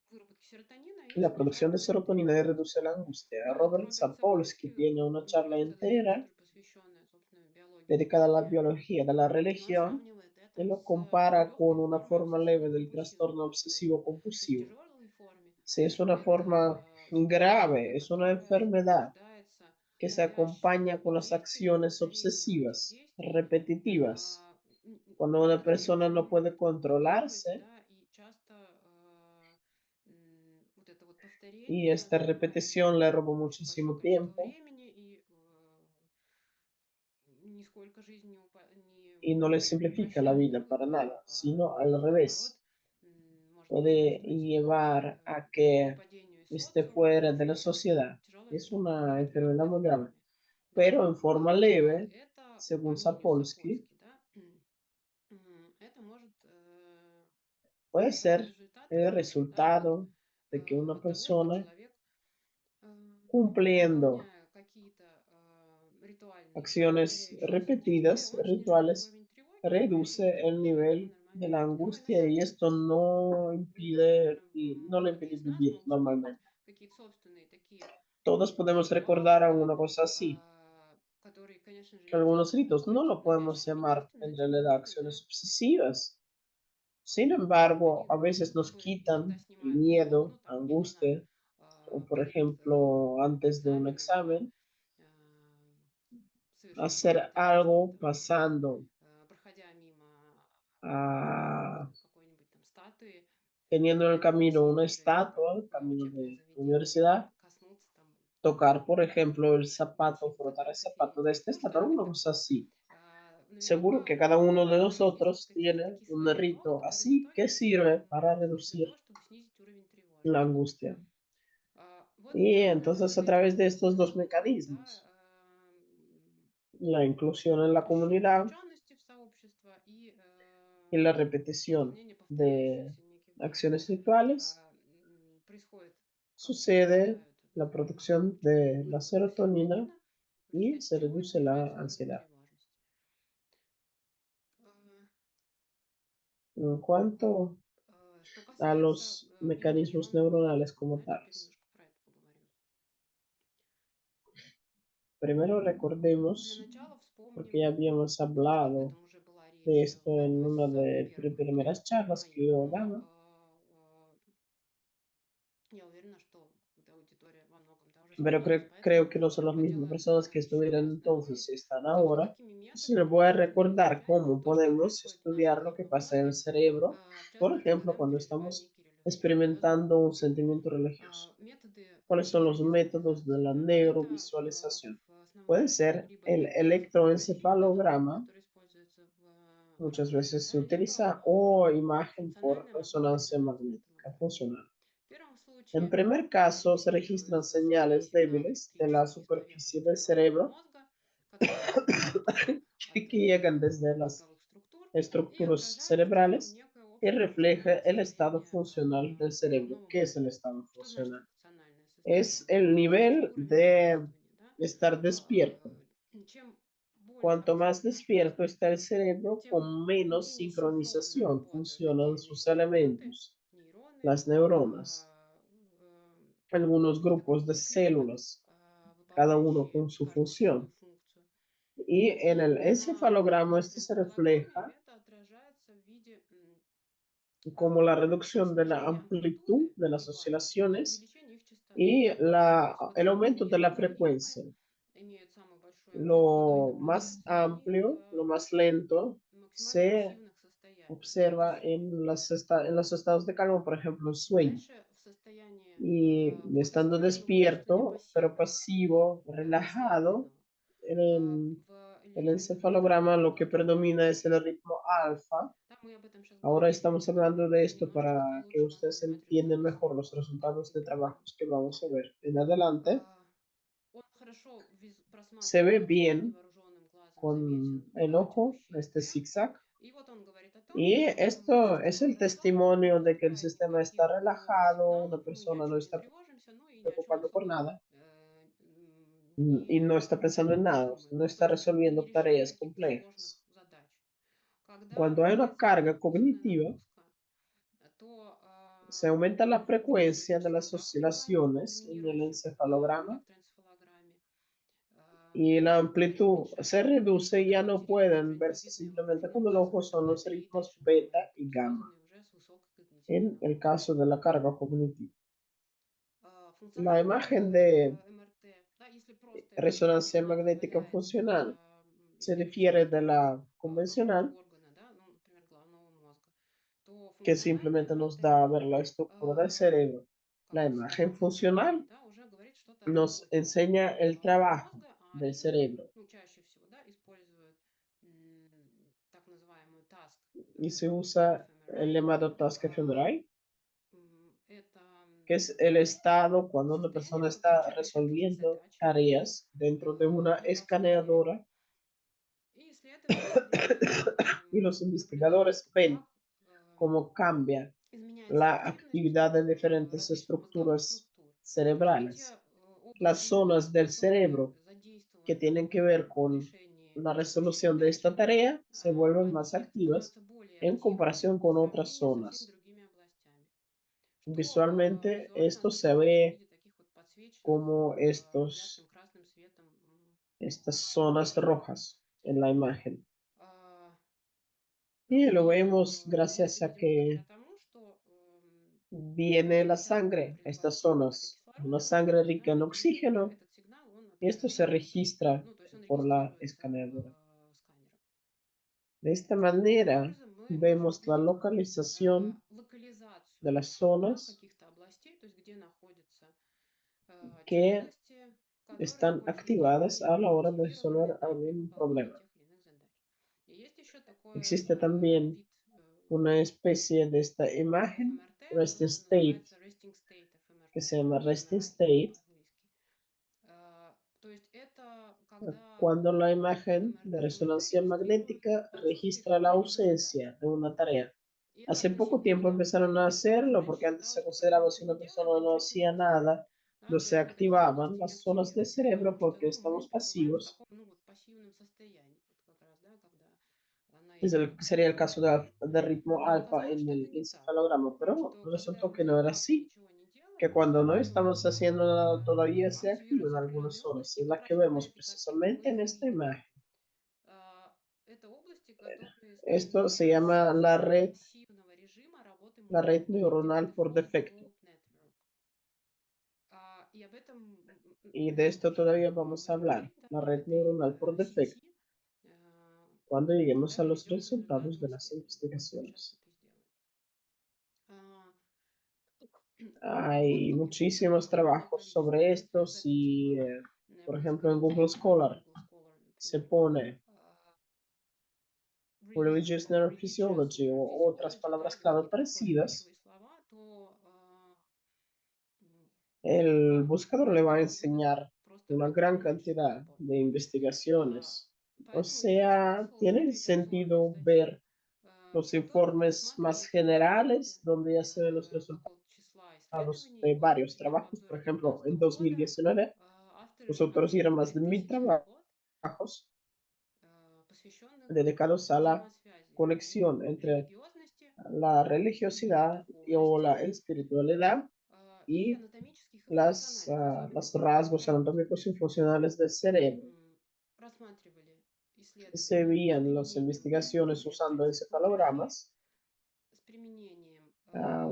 выработке серотонина и la producción de снижает уровень serotonina y тревожности. reduce la angustia. Вот Robert Роберт Sapolsky Сапольский, tiene una charla это доцент, entera тоже посвященная, собственно, биологии dedicada a la религии, biología de la и он religión сравнивает y это lo с compara con легкой una формой forma leve del обсессивно-компульсивного trastorno расстройства. То есть в obsesivo-compulsivo. тяжелой форме Sí, es una forma заболевание, grave, es una которое enfermedad сопровождается que se acompaña навязчивыми con las действиями, acciones повторением этих obsesivas, действий, repetitivas. Cuando una которые persona никак не no могут puede контролировать, controlarse да, и часто вот это вот y повторение esta занимает repetición le roba большое muchísimo количество tiempo времени и нисколько жизнь y no le не simplifica la упрощает, vida para nada, sino al наоборот, revés, может puede способствовать llevar a que выпадению из esté социума fuera и de la sociedad. тяжелой Es форме, una более enfermedad твердой muy grave, форме, да. pero en forma leve, Это, по según мнению Sapolsky, Сапольски, да, это может puede стать ser результатом, el да, resultado de que una того, что persona человек, cumpliendo выполняя какие-то ритуальные acciones повторяющиеся действия, repetidas, он снижает rituales, уровень тревоги и при этом reduce el возвращает ему nivel de нормальное la состояние. Ну и на angustia самом y деле esto no impide, наверное, y no le многие impide из нас vivir могут вспомнить normalmente. какие-то собственные такие Todos podemos recordar ритуалы, да, alguna cosa así. которые, конечно же, нельзя Algunos ritos no назвать lo podemos навязчивыми llamar действиями, но en тем не realidad менее, acciones да, obsesivas. Sin embargo, они a veces nos иногда quitan el снимают тревогу, miedo, ну там, я не знаю, angustia, o por перед ejemplo, antes de un экзаменом, да, examen, э, совершив hacer какие-то действия, algo там, не знаю, pasando проходя мимо a какой-нибудь там статуи teniendo en el camino una красивой, или там estatua, el в camino учебном de tu заведении universidad, коснуться там tocar, por ejemplo, el zapato, мотивов frotar el одной zapato de кофейни. esta Ну, estatua, что-нибудь una cosa такое. así. Seguro Наверняка que cada uno de у вас есть nosotros какие-то tiene такие un свои ритуалы, rito которые в así que итоге sirve para служат для reducir того, чтобы снизить уровень la тревожности. angustia. Вот Y именно entonces в a través этих de estos dos способах, mecanismos, да, la inclusión en la comunidad вовлеченности в сообщество и y la repetición выполнение de повторяющихся неких acciones действий rituales, происходит, как sucede страдают la от producción de la выработки serotonina серотонина, в y результате se чего и reduce la снижается уровень ansiedad. тревожности. En cuanto Что a касается los mecanismos нейронных neuronales сетей, como да, теперь tales. немножко про это поговорим. Primero Для recordemos, начала porque ya вспомним, habíamos об hablado этом уже была de речь esto в en одной из una самых de первых primeras charlas que моих, yo но daba, я уверена, что аудитория во многом да, уже pero справилась, creo поэтому que no son las mismas хотела personas que еще estuvieron раз, да, entonces мы y están обсудим, ahora. какими Entonces les методами voy a можно recordar влиять на cómo то, что podemos происходит в нашем estudiar lo que головном pasa en el мозге, cerebro, в por частности, ejemplo, когда мы cuando переживаем estamos некий религиозный experimentando un опыт. sentimiento religioso. Методы ¿Cuáles son los métodos de neurovизуализации, la да, это neurovisualización? в Puede основном ser либо el метод Риши, electroencefalograma, который используется в muchas МРТ, veces se да, либо utiliza, o imagen por функциональная магнитная resonancia резонансная magnética томография. funcional. В первом En случае primer caso, se registran регистрируются слабые señales сигналы débiles de la электрических superficie поверхностей del головного cerebro мозга, которые исходят от que llegan desde las мозговых структур и estructuras отражаются тела в cerebrales некое y общее refleja функциональное el estado состояние funcional del cerebro. головного ¿Qué es el мозга. estado Что значит funcional? функциональное Es состояние? el Это общий nivel уровень de действования. Да? estar despierto. Чем более Cuanto más активен наш мозг, despierto está el cerebro, тем con menos менее синхронно sincronización работают funcionan отдельные sus компоненты, elementos, нейроны, las neuronas, algunos такой grupos de клеток, células, cada uno выполняющие con su каждый свою función. функцию. Y en И el на encefalograma esto se электроэнцефалограмме refleja это отражается в виде como la reducción de la снижения amplitud амплитуды de las колебаний и oscilaciones увеличения их частоты. y То есть вот el эти вот aumento de la нейроорганизмы frecuencia. имеют самую большую амплитуду и Lo más наблюдаются они amplio, lo в más lento, максимально se активных состояниях. Это observa сон. en, en los estados de calma, por ejemplo, el sueño. Дальше в состоянии Y estando бодрствования мы чувствовали despierto, pero пассивность, pasivo, расслабленного. relajado, en В el режиме encefalograma lo que predomina es el бодрствования, ritmo alfa. да, мы об этом сейчас Ahora говорим, estamos hablando de esto немножечко para que получше вам ustedes понимать entiendan ритуальный mejor сон, los resultados de например. trabajos que vamos a ver en adelante. Он хорошо Se ve просматривается bien невооруженным con el ojo, este zigzag. И вот он говорит о том, Y что esto es система el хороша, testimonio de que el никакая, sistema está никаких relajado, una сигналов, ну, ни о persona no чем не está тревожимся, ну и ни о чем preocupando por особо nada y не, no está pensando en не nada, думаем, no ну, то está есть не resolviendo решаем tareas каких-то сложных complejas. задач. Когда Cuando hay una появляется carga дополнительная cognitiva, нагрузка, то se aumenta la frecuencia de увеличивается las страх ожидания в oscilaciones en el доминирующем encefalograma электроэнцефалограмме. y la amplitud Уменьшается se reduce y ya доля no потерь pueden verse кожно-венерической simplemente оболочки con el ojo, глаза son los и ritmos дальше beta гамма, y gamma, связанные уже с высокой когнитивной en el нагрузкой. caso de la carga cognitiva. La Функциональный imagen de МРТ, да, если просто МРТ resonancia не magnética позволяет funcional se исследовать difiere de la какого-то convencional, органа, да, ну, например, головного мозга, то que функциональный simplemente nos МРТ, da a ver la estructura del cerebro. как La бы imagen функциональный, funcional да, уже говорит что-то о nos работе enseña el головного trabajo мозга, а del они, cerebro ну, чаще всего, да, используют так называемую task y se usa el fMRI. llamado task fMRI, Это que es el estado cuando una состояние, persona в котором está человек решает какие-то resolviendo задачи tareas dentro de una лежа в сканере. escaneadora И исследователи y los наблюдают, investigadores как ven cómo cambia изменяется la активность actividad de diferentes различных мозговых estructuras структур. И те cerebrales. Las области, zonas del которые cerebro que задействованы tienen que ver в con решении la текущей resolución de задачи, esta tarea se vuelven más они activas становятся более en активными comparación по con otras сравнению со всеми zonas. другими областями. Что Visualmente, визуально esto se обозначается в ve виде таких вот подсвеченных como ярким красным светом estas zonas rojas en la imagen. а, Y lo И vemos мы это gracias a видим благодаря que тому, что viene la система sangre a estas производства zonas, una кислорода, sangre rica да, en и oxígeno, этот сигнал, он y esto se отражается, registra ну, то есть он por la регистрируется escaneadora. в сканерах. De esta Таким manera, образом, мы можем vemos la увидеть localización de локализацию las zonas каких-то областей, то есть где находятся те que области, которые están очень activadas a la hora de активированы, resolver да, при algún выполнении problema. тех или иных задач. И есть еще такой Existe también вид una especie de esta imagen, ФМРТ, resting он state, называется resting state que ФМРТ, se llama resting ФМРI state, по-английски. То есть это когда cuando la imagen de ФМРТ resonancia регистрирует magnética отсутствие registra la какой-либо ausencia задачи. de una tarea. И это Hace poco очень tiempo круто, empezaron a потому что hacerlo раньше porque antes se считалось, что если consideraba si ничего una не делать, persona no ничего с ним hacía не будет. nada, Да, no то se есть мы такие activaban области las zonas del неактивные, cerebro потому что porque ну, мы estamos пребываем в pasivos. таком ну, вот, пассивном состоянии. Вот как раз, да, когда Sería el caso de ritmo Но alfa оказалось, en что это el не так. encefalograma, pero Что когда resultó que мы no era вообще así, ничего не que делаем, cuando no estamos haciendo nada todavía se activa en активируются algunas определенные zonas, области, y и es как la que раз vemos является таким precisamente en esta уязвимым. imagen. Это области, которые, скажем Esto так, se llama зависимы от интенсивного режима работы la мозга red или neuronal por default defecto. mode network. И об этом Y de esto тоже todavía vamos a будем hablar, говорить, да, la об red этой neuronal por defecto, сети, cuando lleguemos a когда los перейдем к resultados de результатам las исследования. Вот мы сейчас investigaciones. это и сделаем. А, Вот Hay какие-то muchísimos такие trabajos sobre некоторые esto. цифры. Это Si, типа por Nebula ejemplo, en Scholar, Google да, в Scholar Google Scholar, se например, pone а, Religious religious Neurophysiology o otras neurophysiology, да, palabras или clave какие-то похожие parecidas, ключевые слова, то el buscador le va a поисковик выдаст enseñar просто una gran огромное число cantidad работ. de investigaciones. O Поэтому имеет sea, смысл tiene смотреть обзорные sentido статьи, ver los в которых informes más рассматриваются такие работы generales, donde ya se ven los какого-то resultados числа исследований. de И вот, varios например, в trabajos. Por обзоре ejemplo, 2019 en года 2019, авторы los autores dieron объявили más de 1000 3000 работ, trabajos посвященных dedicados a la взаимосвязи conexión entre религиозности la и religiosidad o духовности la espiritualidad и y анатомических и функциональных los особенностей rasgos мозга. anatómicos y funcionales del cerebro. Рассматривали Se исследования с veían las применением investigaciones usando электроэнцефалографии, encefalogramas, с применением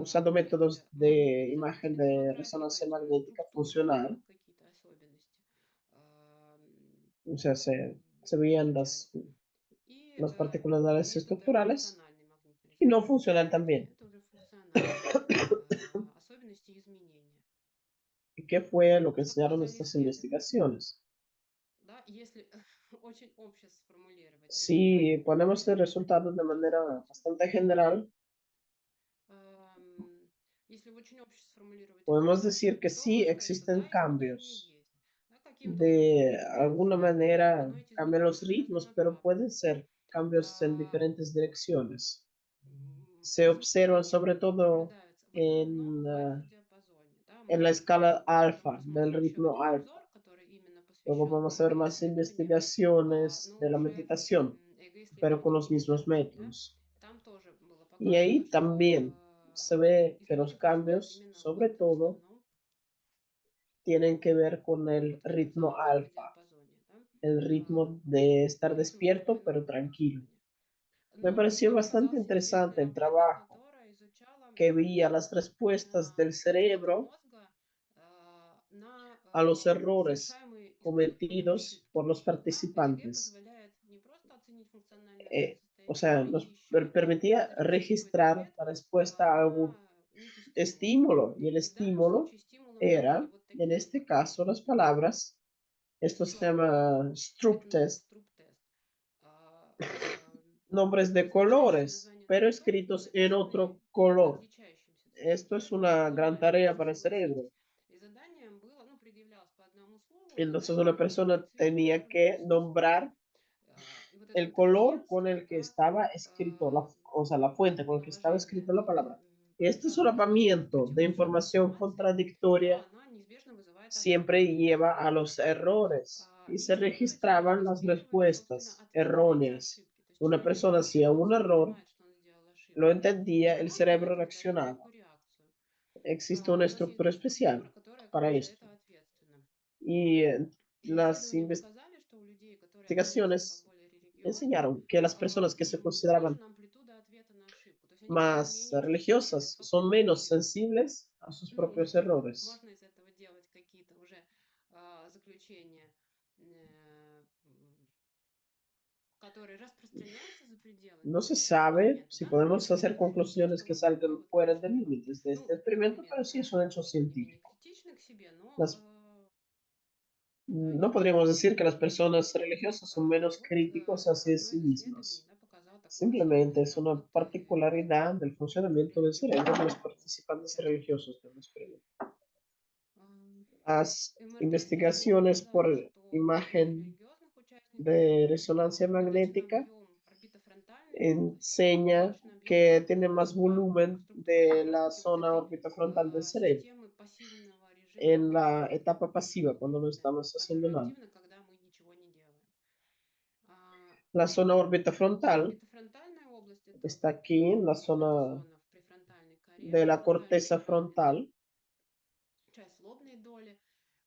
usando métodos каких-то de imagen магнитно-резонансной de томографии, то resonancia есть magnética структурные, да, funcional. какие-то особенности O sea, se veían изучали. И las particularidades методы estructurales функциональной y no магнитно-резонансной funcional томографии. también. Это уже функциональные особенности изменения. ¿Y qué fue lo que Что enseñaron показали estas исследования? investigaciones? Да, если очень обще сформулировать Si результаты, ponemos el resultado de manera bastante general, если очень обще сформулировать podemos результаты, decir que то sí можно сказать, что existen да, изменения cambios. есть. Да, de alguna manera но эти cambian сбои los были ritmos, pero pueden разнообразны. ser cambios en А, diferentes direcciones. Se Звуки observan sobre todo наблюдаются в основном en, в альфа-диапазоне. Да? en Мы, la escala возможно, alfa, del посмотрим еще ritmo один alfa. обзор, который именно Luego посвящен vamos a ver más эго-исследованиям, investigaciones но de la уже meditación, pero con эго-исследованиям los mismos медитации. Да? métodos. Там тоже было Y показано, ahí что también se ve que los изменения происходят cambios, именно в sobre этом todo, основном tienen que ver con el вот этом ritmo самом alfa, альфа-диапазоне, да, el ritmo de estar в этом despierto pero спокойном tranquilo. уровне. Me Но pareció bastante оказалась интересная interesante el работа, trabajo которая изучала que veía las respuestas del ответы cerebro мозга на a los errores совершаемые использованные cometidos por ошибки. los Да? ЭГ participantes. позволяет не просто оценить функциональное O состояние, sea, но nos еще permitía зарегистрировать registrar ответ la respuesta a algún на некий стимул. estímulo, y el И в данном estímulo случае стимулом были era, вот en такие este слова. caso, las palabras. Esto se Слова. llama Это Stroop называется test, струп-тест. nombres de Звучащее colores, название pero струптов, escritos en написанные otro color. отличающимся Esto цветом. es Да? una gran Глобально, tarea да, para el cerebro. согласитесь. И заданием было, ну, предъявлялось по одному слову, и Entonces задание una было выбрать persona цвет, в tenía котором que написано слово. nombrar И вот это el вот color con равенство, el que да, estaba escrito, o sea, la fuente con la que estaba положение escrita la palabra. Este различных solapamiento de противоречивой información информации, contradictoria да, она неизбежно вызывает siempre ошибки. lleva a los errores y se Неисследователи registraban las высмеивали, собственно, respuestas ответ на эти erróneas. ошибки. То есть Una человек persona видит hacía un информацию, error, понимает, что он сделал lo ошибку, entendía, и el мозг на cerebro это выдает reaccionaba. некую реакцию. Existe una У нас есть estructura структура, especial которая как para бы за esto. это ответственна. Y И las исследования показали, что у людей, которые относятся как investigaciones более религиозные, enseñaron que las personas que se consideraban повышена амплитуда ответа на ошибку. То есть они как бы más менее чувствительны к religiosas son повторным menos ошибкам. sensibles a sus Ну, propios errores. можно из этого делать какие-то уже заключения, которые распространяются за пределы No se sabe эксперимента, si да, например, podemos hacer то, conclusiones что que вот такой salgan вот fuera de мозг, límites de este ну, experimento, pero например, sí да, es un hecho более-менее científico. критичны к себе, но Las, да, no есть podríamos decir que las personas religiosas son И menos вот críticos hacia одно sí из исследований, mismas. да, показало такое, что Simplemente es una работы particularidad del funcionamiento del cerebro de los participantes участников. religiosos del experimento. Ам, Las МРТ-исследования investigaciones показали, por что у imagen религиозных участников de resonancia увеличен magnética объем орбитофронтальной области и enseña увеличен объем que tiene структуры, más volumen структуры de la мозга вот zona этой orbitofrontal del cerebro системы пассивного режима, en la etapa pasiva, cuando no да, estamos haciendo которая nada. активна, когда мы ничего не делаем. А, La zona orbitofrontal Орбитофронтальная область– это está aquí en la вот эта zona зона в префронтальной коре. de la Префронтальная corteza кора– это frontal, часть лобной доли,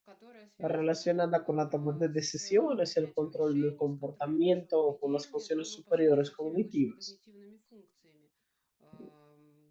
которая связана relacionada con la toma de с decisiones, el принятием control del решений, с контролем нашего comportamiento o con las поведения, funciones ну, по всей superiores простоте, высшими cognitivas, когнитивными функциями.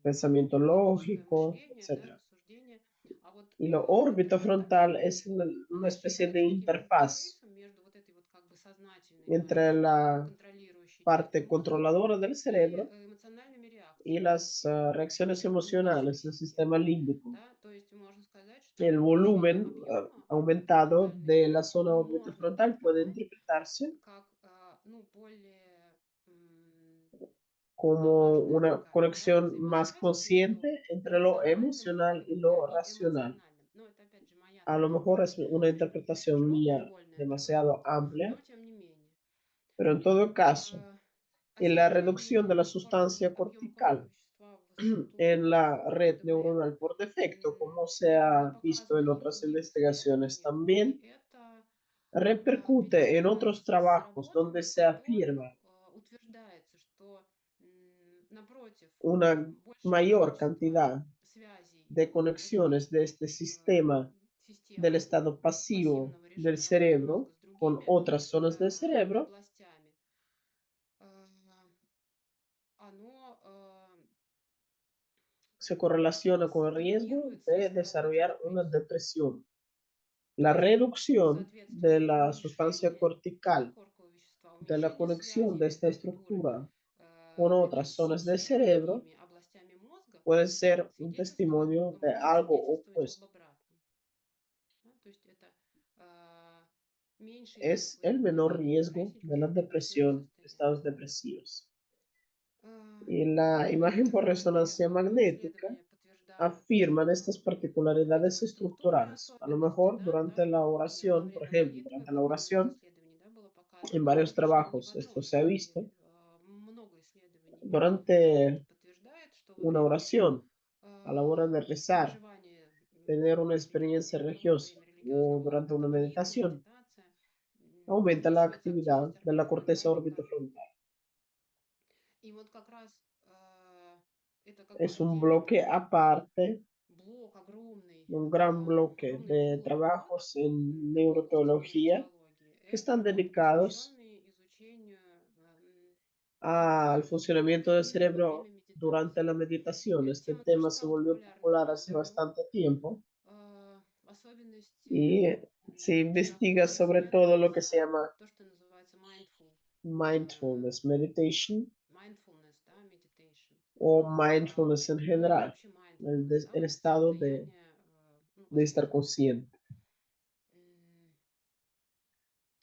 pensamiento Логическое lógico, мышление, да, etc. рассуждение. А вот Y lo префронтальная orbitofrontal es область, una она especie de считается таким interfaz интерфейсом между вот этой вот как бы сознательной entre частью, la контролирующей частью parte мозга controladora del и cerebro эмоциональными y реакциями, las reacciones нервной emocionales del sistema системой. límbico. Да? То есть можно сказать, El что увеличение volumen объема aumentado орбитофронтальной de la области zona можно orbitofrontal puede трактовать interpretarse как ну, более como важная una такая да, conexión más взаимосвязь между consciente entre lo рациональным emocional y мозгом, да, lo и racional. эмоциональным. Но это опять же моя A lo такая mejor es una interpretación широкая, mía вольная demasiado трактовка, amplia, но тем не менее. pero en todo caso, А en la снижение reducción de la sustancia объема костного cortical вещества в высоту en la red МДМ neuronal por defecto, como se было ha visto показано en и в otras других investigaciones исследованиях, и también, это repercute en otros пересекается с trabajos donde работами, в se которых afirma утверждается, что напротив una большего mayor количества cantidad связей de вот этой conexiones de este sistema del системы estado pasivo пассивного del режима работы cerebro мозга с con другими otras zonas del cerebro, областями, оно se correlaciona con el riesgo коррелируется de с desarrollar una депрессией. depresión. То La есть, reducción de соответственно, la sustancia уменьшение cortical, подкоркового вещества, de la уменьшение conexión связей de esta структуры estructura con otras zonas del депрессии с cerebro, другими областями мозга puede ser un свидетельствует, testimonio de может algo свидетельствовать об opuesto. обратном. Да? То есть это меньший риск Es el menor возникновения riesgo депрессии, de la депрессивных depresión, состояний. estados depresivos. А, Y la И imagen por разные resonancia magnética исследования afirman estas particularidades estructurales. A lo mejor durante la oración, por ejemplo, durante la oración, en varios trabajos esto se ha visto, durante una oración, a la hora de rezar, tener una experiencia religiosa o durante una meditación, aumenta la actividad de la corteza orbitofrontal. И вот как раз, это Es какой-то un отдельный bloque такой aparte, блок огромный, un gran bloque огромный de блок, да, trabajos en когнитивной neuroteología теологии. que Это están вот dedicados посвященный изучению al funcionamiento del информации во cerebro время durante медитации. la meditación. Эта Este тема тоже tema se стала volvió популярной в popular hace ПНДО, bastante tiempo в особенности y se investiga широко sobre todo lo que se исследуется llama то, что называется mindfulness meditation mindfulness, да, meditation. o mindfulness en Ну или general, вообще mindfulness, да, el вот estado состояние, ну, de estar осознанности. consciente.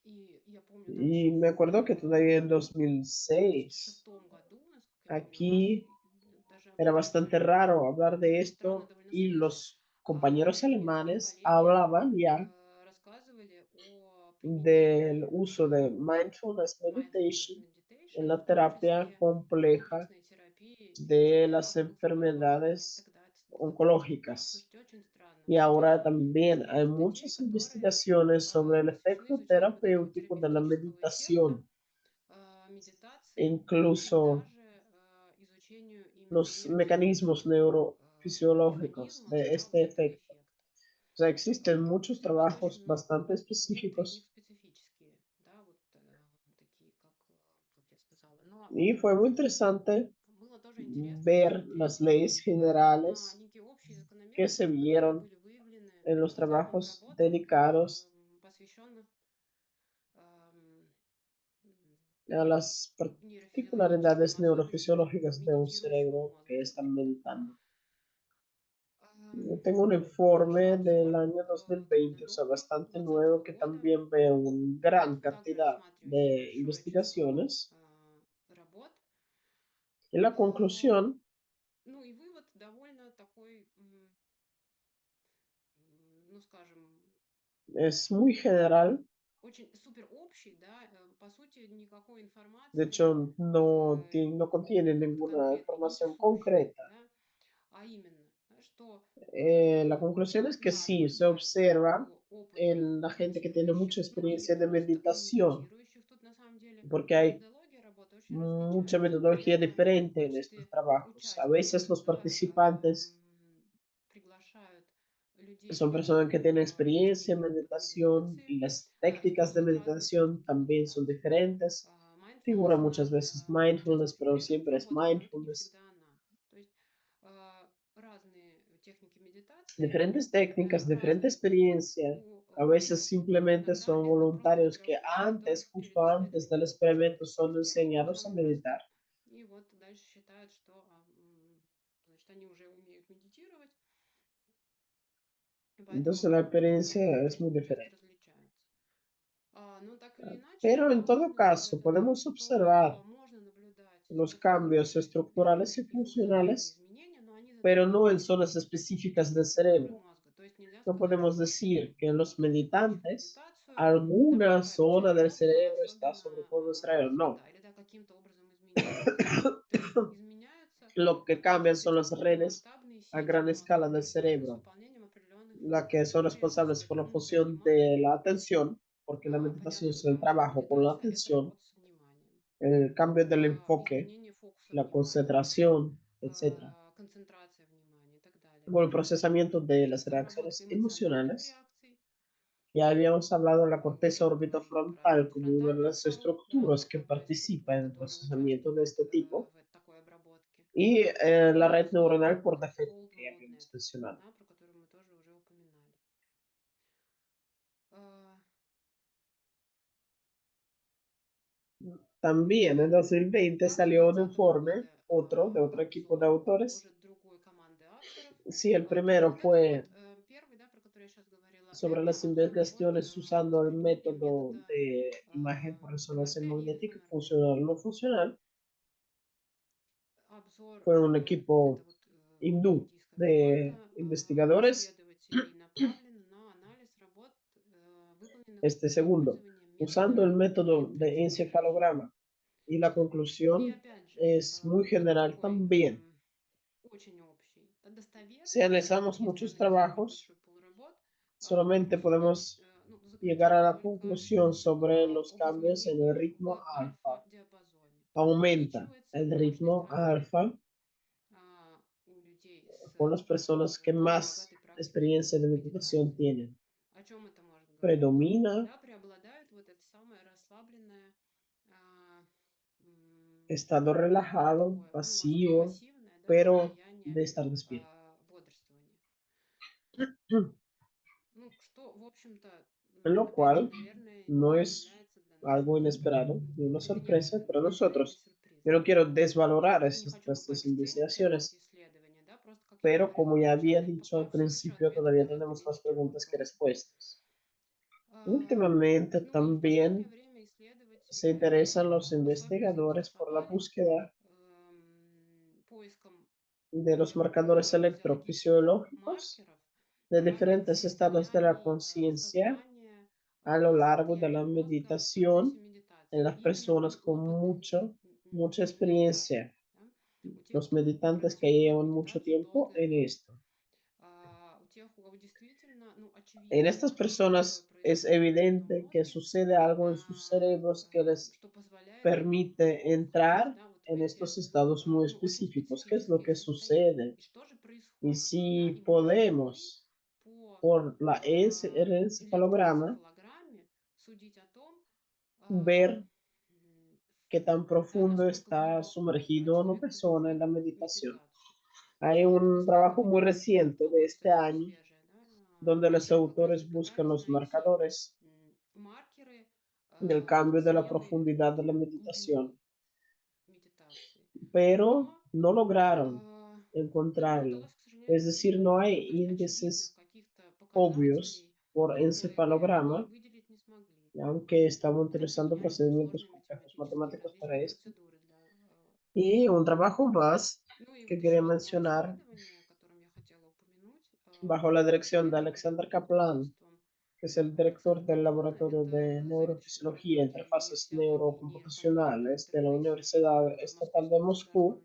И я помню, там Y еще me acuerdo que todavía en в 2006 2006 году, насколько я помню, у нас aquí даже об era этом bastante raro hablar de странно esto довольно y слышать. los compañeros Некоторые alemanes коллеги hablaban ya рассказывали о del применении uso de mindfulness mindfulness meditation en meditation, la в том terapia числе в compleja комплексной терапии de снижения las энцефалопатии. enfermedades Тогда это было, oncológicas. слушайте, очень странно. Y То ahora есть también hay от людей, muchas которые investigaciones sobre el посвящены efecto изучению вот этого terapéutico de la терапевтического эффекта meditación, e медитации и incluso даже изучению именно los mecanismos neurofisiológicos механизмов, de да, вот este этого efecto. эффекта. O sea, existen muchos Бывает очень trabajos много. bastante Некоторые из них específicos специфические, да, вот такие, как я сказала. Но y fue muy interesante было тоже интересно ver посмотреть las leyes на generales некие общие que se закономерности, которые vieron были выявлены en los в trabajos работах, dedicados посвященных ам, a las нейрофизиологическим particularidades особенностям neurofisiológicas de un медитирующего cerebro мозга. que están meditando. Ам, Yo tengo un Большой informe del обзор año 2020, o sea, КНДО bastante 2020 nuevo, que года, también ve una gran также cantidad рассматривающий de большое число investigaciones. работ. Y la А, conclusión Ну и вывод довольно такой, ну скажем, es muy general. очень супер общий, да, по сути никакой De информации hecho, no contiene какой-то ninguna конкретной не información несущий, concreta. да, а именно, да, что La conclusión es que надо sí, se наблюдать observa у опытных en la gente que tiene mucha медитирующих, ну или experiencia de просто у meditación, медитирующих. Тут на самом деле porque hay методология работы очень mucha различается. metodología Где-то в diferente en estos качестве trabajos. A veces участников, los да, participantes приглашают людей, son personas que tienen experiencia en имеющих опыт meditación медитации, y las что técnicas de будут разные meditación техники también son медитации. diferentes. Figura Mindfulness, muchas она veces для mindfulness, частых pero эффектов siempre es работает, но это не mindfulness. всегда она. То есть разные техники медитации, Diferentes técnicas, diferente разный опыт experiencia. у A veces участников. simplemente Иногда son это просто voluntarios que игровой человек justo перед antes del исследованием experimento, каких-то son техник enseñados a самым простым. meditar. И вот дальше считают, что значит, они уже умеют медитировать, и Entonces поэтому la как бы experiencia es muy эффект diferente. различается. Но так или иначе, Pero en да, todo можно caso, сказать о том, podemos что observar можно наблюдать los cambios духовные estructurales y и функциональные funcionales, изменения, но они pero no затронули en zonas específicas del структуры cerebro. мозга. То есть нельзя No сказать, podemos что decir que en los медитирующих meditantes медитацию, там alguna какая-то zona часть del мозга cerebro está особенно sobre todo el cerebro. No. развита или да, каким-то образом изменилась. То есть изменяются Lo que cambian вот son эти las redes крупномасштабные a сети gran мозга, escala да, del связанные с cerebro, выполнением определенных las que son функций. Прежде всего, responsables por это la внутреннее función de внимание. la atención, porque la meditación Понятно, es el что trabajo con la медитация– это atención, работа с вниманием. el cambio del enfoque, Изменение фокуса la внимания, concentración, etc. концентрация внимания и так далее. Luego el procesamiento de las Обработка reacciones эмоциональных emocionales. реакций, Ya habíamos hablado de la corteza можно говорить про orbitofrontal como una de префронтальную las кору, да, estructuras вот que одна из participa структур, en el которая procesamiento de участвует este tipo, в такой обработке. y la И, red безусловно, neuronal por defecto cold que mode habíamos network, mencionado. да, про который мы тоже уже упоминали. А, También en 2020 Также salió un 2020 informe, года otro, de otro equipo de обзор autores. уже другой команды авторов. Sí, el Так primero вот, это fue вот первый, да, про который я сейчас говорила, sobre это las обзор работ investigaciones с usando el применением método метода de imagen por resonancia МРТ и magnética ФМРТ. funcional o no funcional. Обзор Fue un это equipo вот hindú. de investigadores. Segundo, usando el método de encefalograma y la conclusión es muy general también. Si analizamos muchos trabajos, solamente podemos llegar a la conclusión sobre los cambios en el ritmo alfa. Aumenta el ritmo alfa con las personas que más experiencia de meditación tienen. Predomina estado relajado, pasivo, pero de estar despierto. Lo cual no es algo inesperado, ni una sorpresa para nosotros. Yo no quiero desvalorar estas investigaciones, pero como ya había dicho al principio, todavía tenemos más preguntas que respuestas. Últimamente también se interesan los investigadores por la búsqueda de los marcadores electrofisiológicos de diferentes estados de la conciencia a lo largo de la meditación en las personas con mucha experiencia, los meditantes que llevan mucho tiempo en esto. En estas personas es evidente que sucede algo en sus cerebros que les permite entrar en estos estados muy específicos. ¿Qué es lo que sucede? Y si podemos, por el encefalograma, ver qué tan profundo está sumergido una persona en la meditación. Hay un trabajo muy reciente de este año donde los autores buscan los marcadores del cambio de la profundidad de la meditación, pero no lograron encontrarlo. Es decir, no hay índices obvios por encefalograma, aunque estamos utilizando procedimientos complejos matemáticos para esto. Y un trabajo más que quería mencionar bajo la dirección de Alexander Kaplan, que es el director del Laboratorio de Neurofisiología e Interfaces Neurocomputacionales de la Universidad Estatal de Moscú,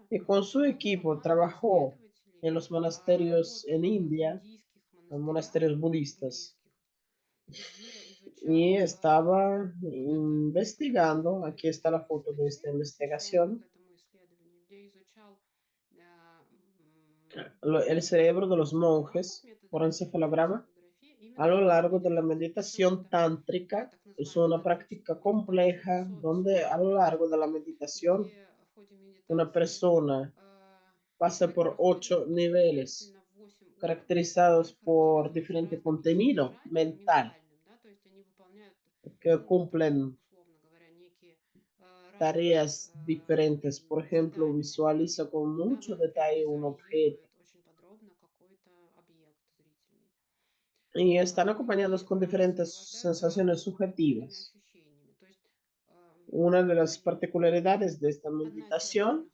y con su equipo trabajó en los monasterios en India, en monasterios budistas, y estaba investigando, aquí está la foto de esta investigación, el cerebro de los monjes por encefalograma a lo largo de la meditación tántrica. Es una práctica compleja donde a lo largo de la meditación una persona pasa por 8 niveles caracterizados por diferente contenido mental que cumplen tareas diferentes. Por ejemplo, visualiza con mucho detalle un objeto y están acompañados con diferentes sensaciones subjetivas. Una de las particularidades de esta meditación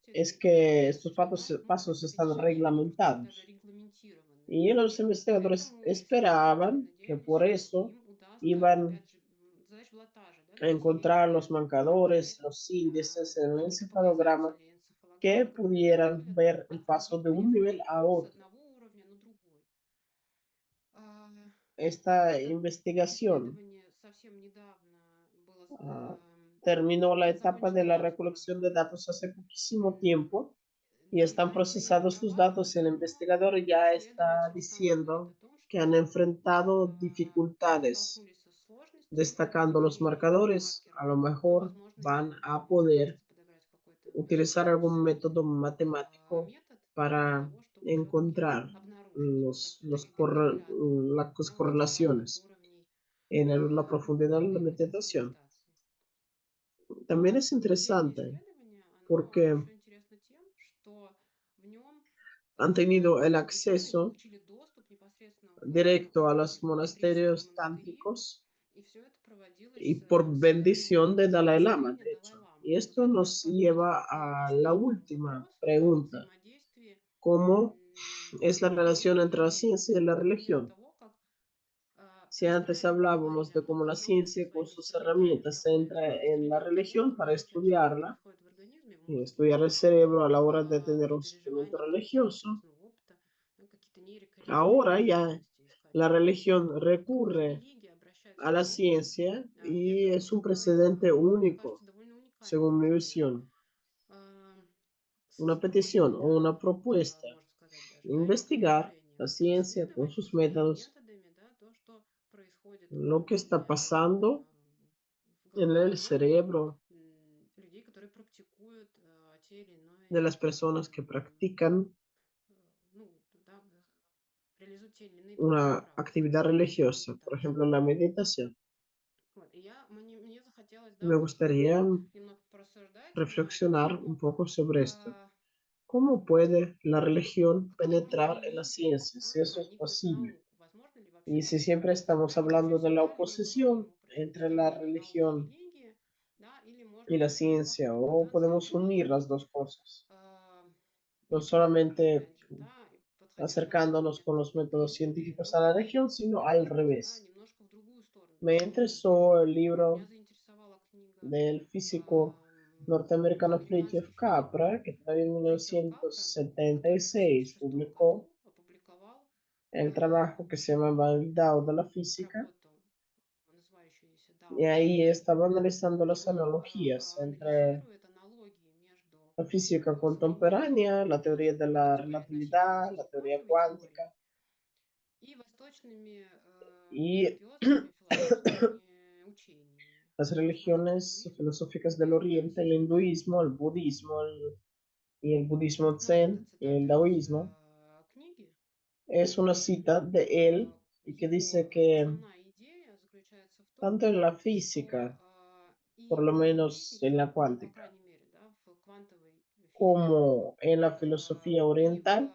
es que estos pasos están reglamentados y los investigadores esperaban que por eso iban a encontrar los marcadores, los índices en el encefalograma que pudieran ver el paso de un nivel a otro. Esta investigación terminó la etapa de la recolección de datos hace poquísimo tiempo y están procesados sus datos. El investigador ya está diciendo que han enfrentado dificultades destacando los marcadores. A lo mejor van a poder utilizar algún método matemático para encontrar las correlaciones en la profundidad de la meditación. También es interesante porque han tenido el acceso directo a los monasterios tántricos y por bendición de Dalai Lama, de hecho. Y esto nos lleva a la última pregunta. cómo es la relación entre la ciencia y la Пример religión. того, как Si antes выстраивать hablábamos правильно de cómo la автономную ciencia con свою sus центральную herramientas se такую entra часть en la религии, да, religión para которая чаще всего estudiarla, происходит в организме, в y мозге, estudiar el cerebro a la hora de tener для un sentimiento переживания какого-то religioso, интенсивного опыта, да, какие-то нейрокогнитивные ahora ya способности искать. la religión Так вот, recurre религия обращается a к la нему, ciencia и y это es un такой, precedente мне único, кажется, довольно уникальный según mi пример visión. а, Una petición создания, o да, una propuesta, можно сказать даже, да, или investigar продвижения, la ciencia con исследовать sus своими métodos методами, да, то, что происходит lo que está pasando а, в en головах el многих cerebro людей, которые практикуют те или de иные, las personas que practican ну, да, реализуют те или иные духовные una практики, actividad religiosa, por медитацию. ejemplo, la meditación. Вот, и мне захотелось, да, Me вот gustaría немного порассуждать на эту reflexionar un тему. poco sobre esto. А, ¿Cómo puede la religión Какова ли penetrar en la религия, ciencia, да, si eso es проникнуть в posible? науку? Возможно ли вообще Y si такое? siempre estamos Да, и вообще hablando de la всегда ли мы oposición можем entre la противопоставлять науке religión религии, да, или y можно la как-то ciencia, по-разному, o да, podemos unir соединить. las dos cosas, А, no Не только, solamente опять же, да, и подходя к науке acercándonos con методом los как métodos религии, científicos a но la и, religión, sino al да, revés. немножко в другую сторону Me тоже interesó el двинуть. libro Меня заинтересовала книга del físico ам, norteamericano американский Fritjof физик Capra, que todavía en Фритьоф Капра, который в 1976 1976 publicó году опубликовал el а, trabajo que se llama El Dao de la Física, работу, называющуюся y «Дао ahí физики», estaba analizando и las он analogías entre анализирует аналогии между la física современной contemporánea, la teoría de la теорией relatividad, относительности, la teoría квантовой теорией, cuántica и восточными y религиозными философскими учениями. las Основным religiones индуизмом filosóficas del и Oriente, el даосизмом. hinduismo, el budismo y el budismo Ну, это zen y el цитата из daoísmo. книги. Es una cita de él y que Его dice que основная идея заключается в том, tanto en la что física, por и lo в menos en физике, la ну, по cuántica, крайней мере, да, в квантовой физике, como en la filosofía и в oriental,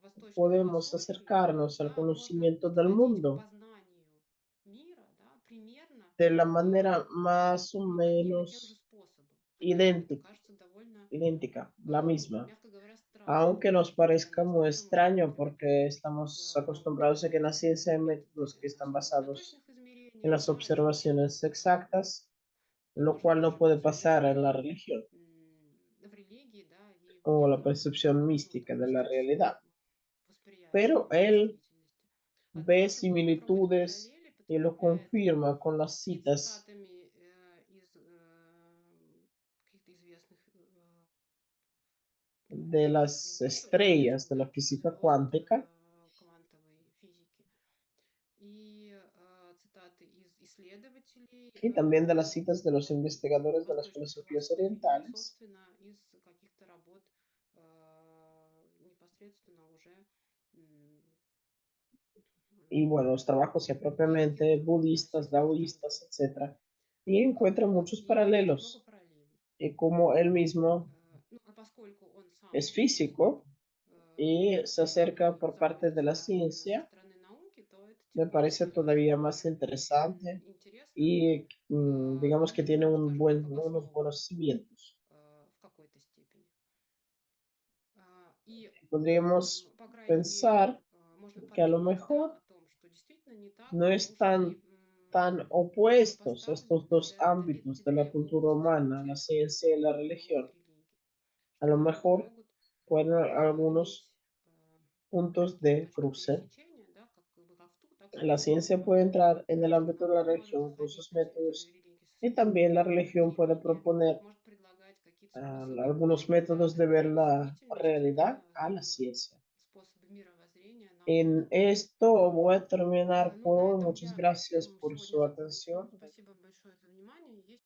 восточной podemos философии, acercarnos al да, можно conocimiento del подходить к mundo познанию мира, да, примерно de la manera más o ну, одним и тем же menos способом. Хотя это idéntica, кажется довольно, idéntica, la misma. мягко говоря, странным, Aunque nos когда parezca мы muy используем уже extraño методы, porque в estamos науке, acostumbrados a que en la ciencia hay методы, métodos que están основанные на basados точных en измерениях, las да, они уже observaciones exactas, lo можно cual no puede применить уже pasar en la religión в религии, да, и в o la некоторых, percepción ну, mística de la допустим, realidad. восприятиях Pero él действительности. ve Однако же он проводит similitudes параллели, y lo подкрепляя это confirma con las и citas цитатами из каких-то известных de las не только estrellas теоретиков, de la да, física звезд, cuántica квантовой физики, и цитаты из исследователей y también de las citas de los investigadores de las восточной filosofías философии и, orientales. собственно, из каких-то работ непосредственно уже Y bueno, los trabajos ya индийских propiamente да, budistas, сильных авторов. daoístas, etcétera. Y encuentra muchos И он видит много paralelos. параллелей. Y como él mismo Ну, а поскольку он сам es физик, físico y se acerca который por parte de заботится, la да, именно со ciencia, стороны науки, то это me тем parece более todavía más interesante интересно, y digamos que tiene ну, скажем так, unos обосновано buenos cimientos. в какой-то степени. И, Podríamos по крайней мере, pensar можно que a lo подумать, да, mejor о том, что действительно не так no уж и tan opuestos estos противопоставлены, dos да, ámbitos эти de la две cultura области, humana, la ciencia y la науки religión. и религии, A что lo правда mejor могут pueden haber algunos иметь puntos какие-то de точки cruce. пересечения, да, как бы как в ту, так и в La другую ciencia сторону. puede entrar en el Действительно, ámbito de la может religión con заходить sus на территорию métodos религии y совсем también la другие области. religión puede Религия proponer может предлагать какие-то способы, algunos métodos de ver опять же, la деятельности, realidad да, a la ciencia. способы мировоззрения En науки. esto voy a terminar Ну, por на hoy. этом Muchas я gracias por сегодня su закончу. atención. Спасибо большое за внимание. Есть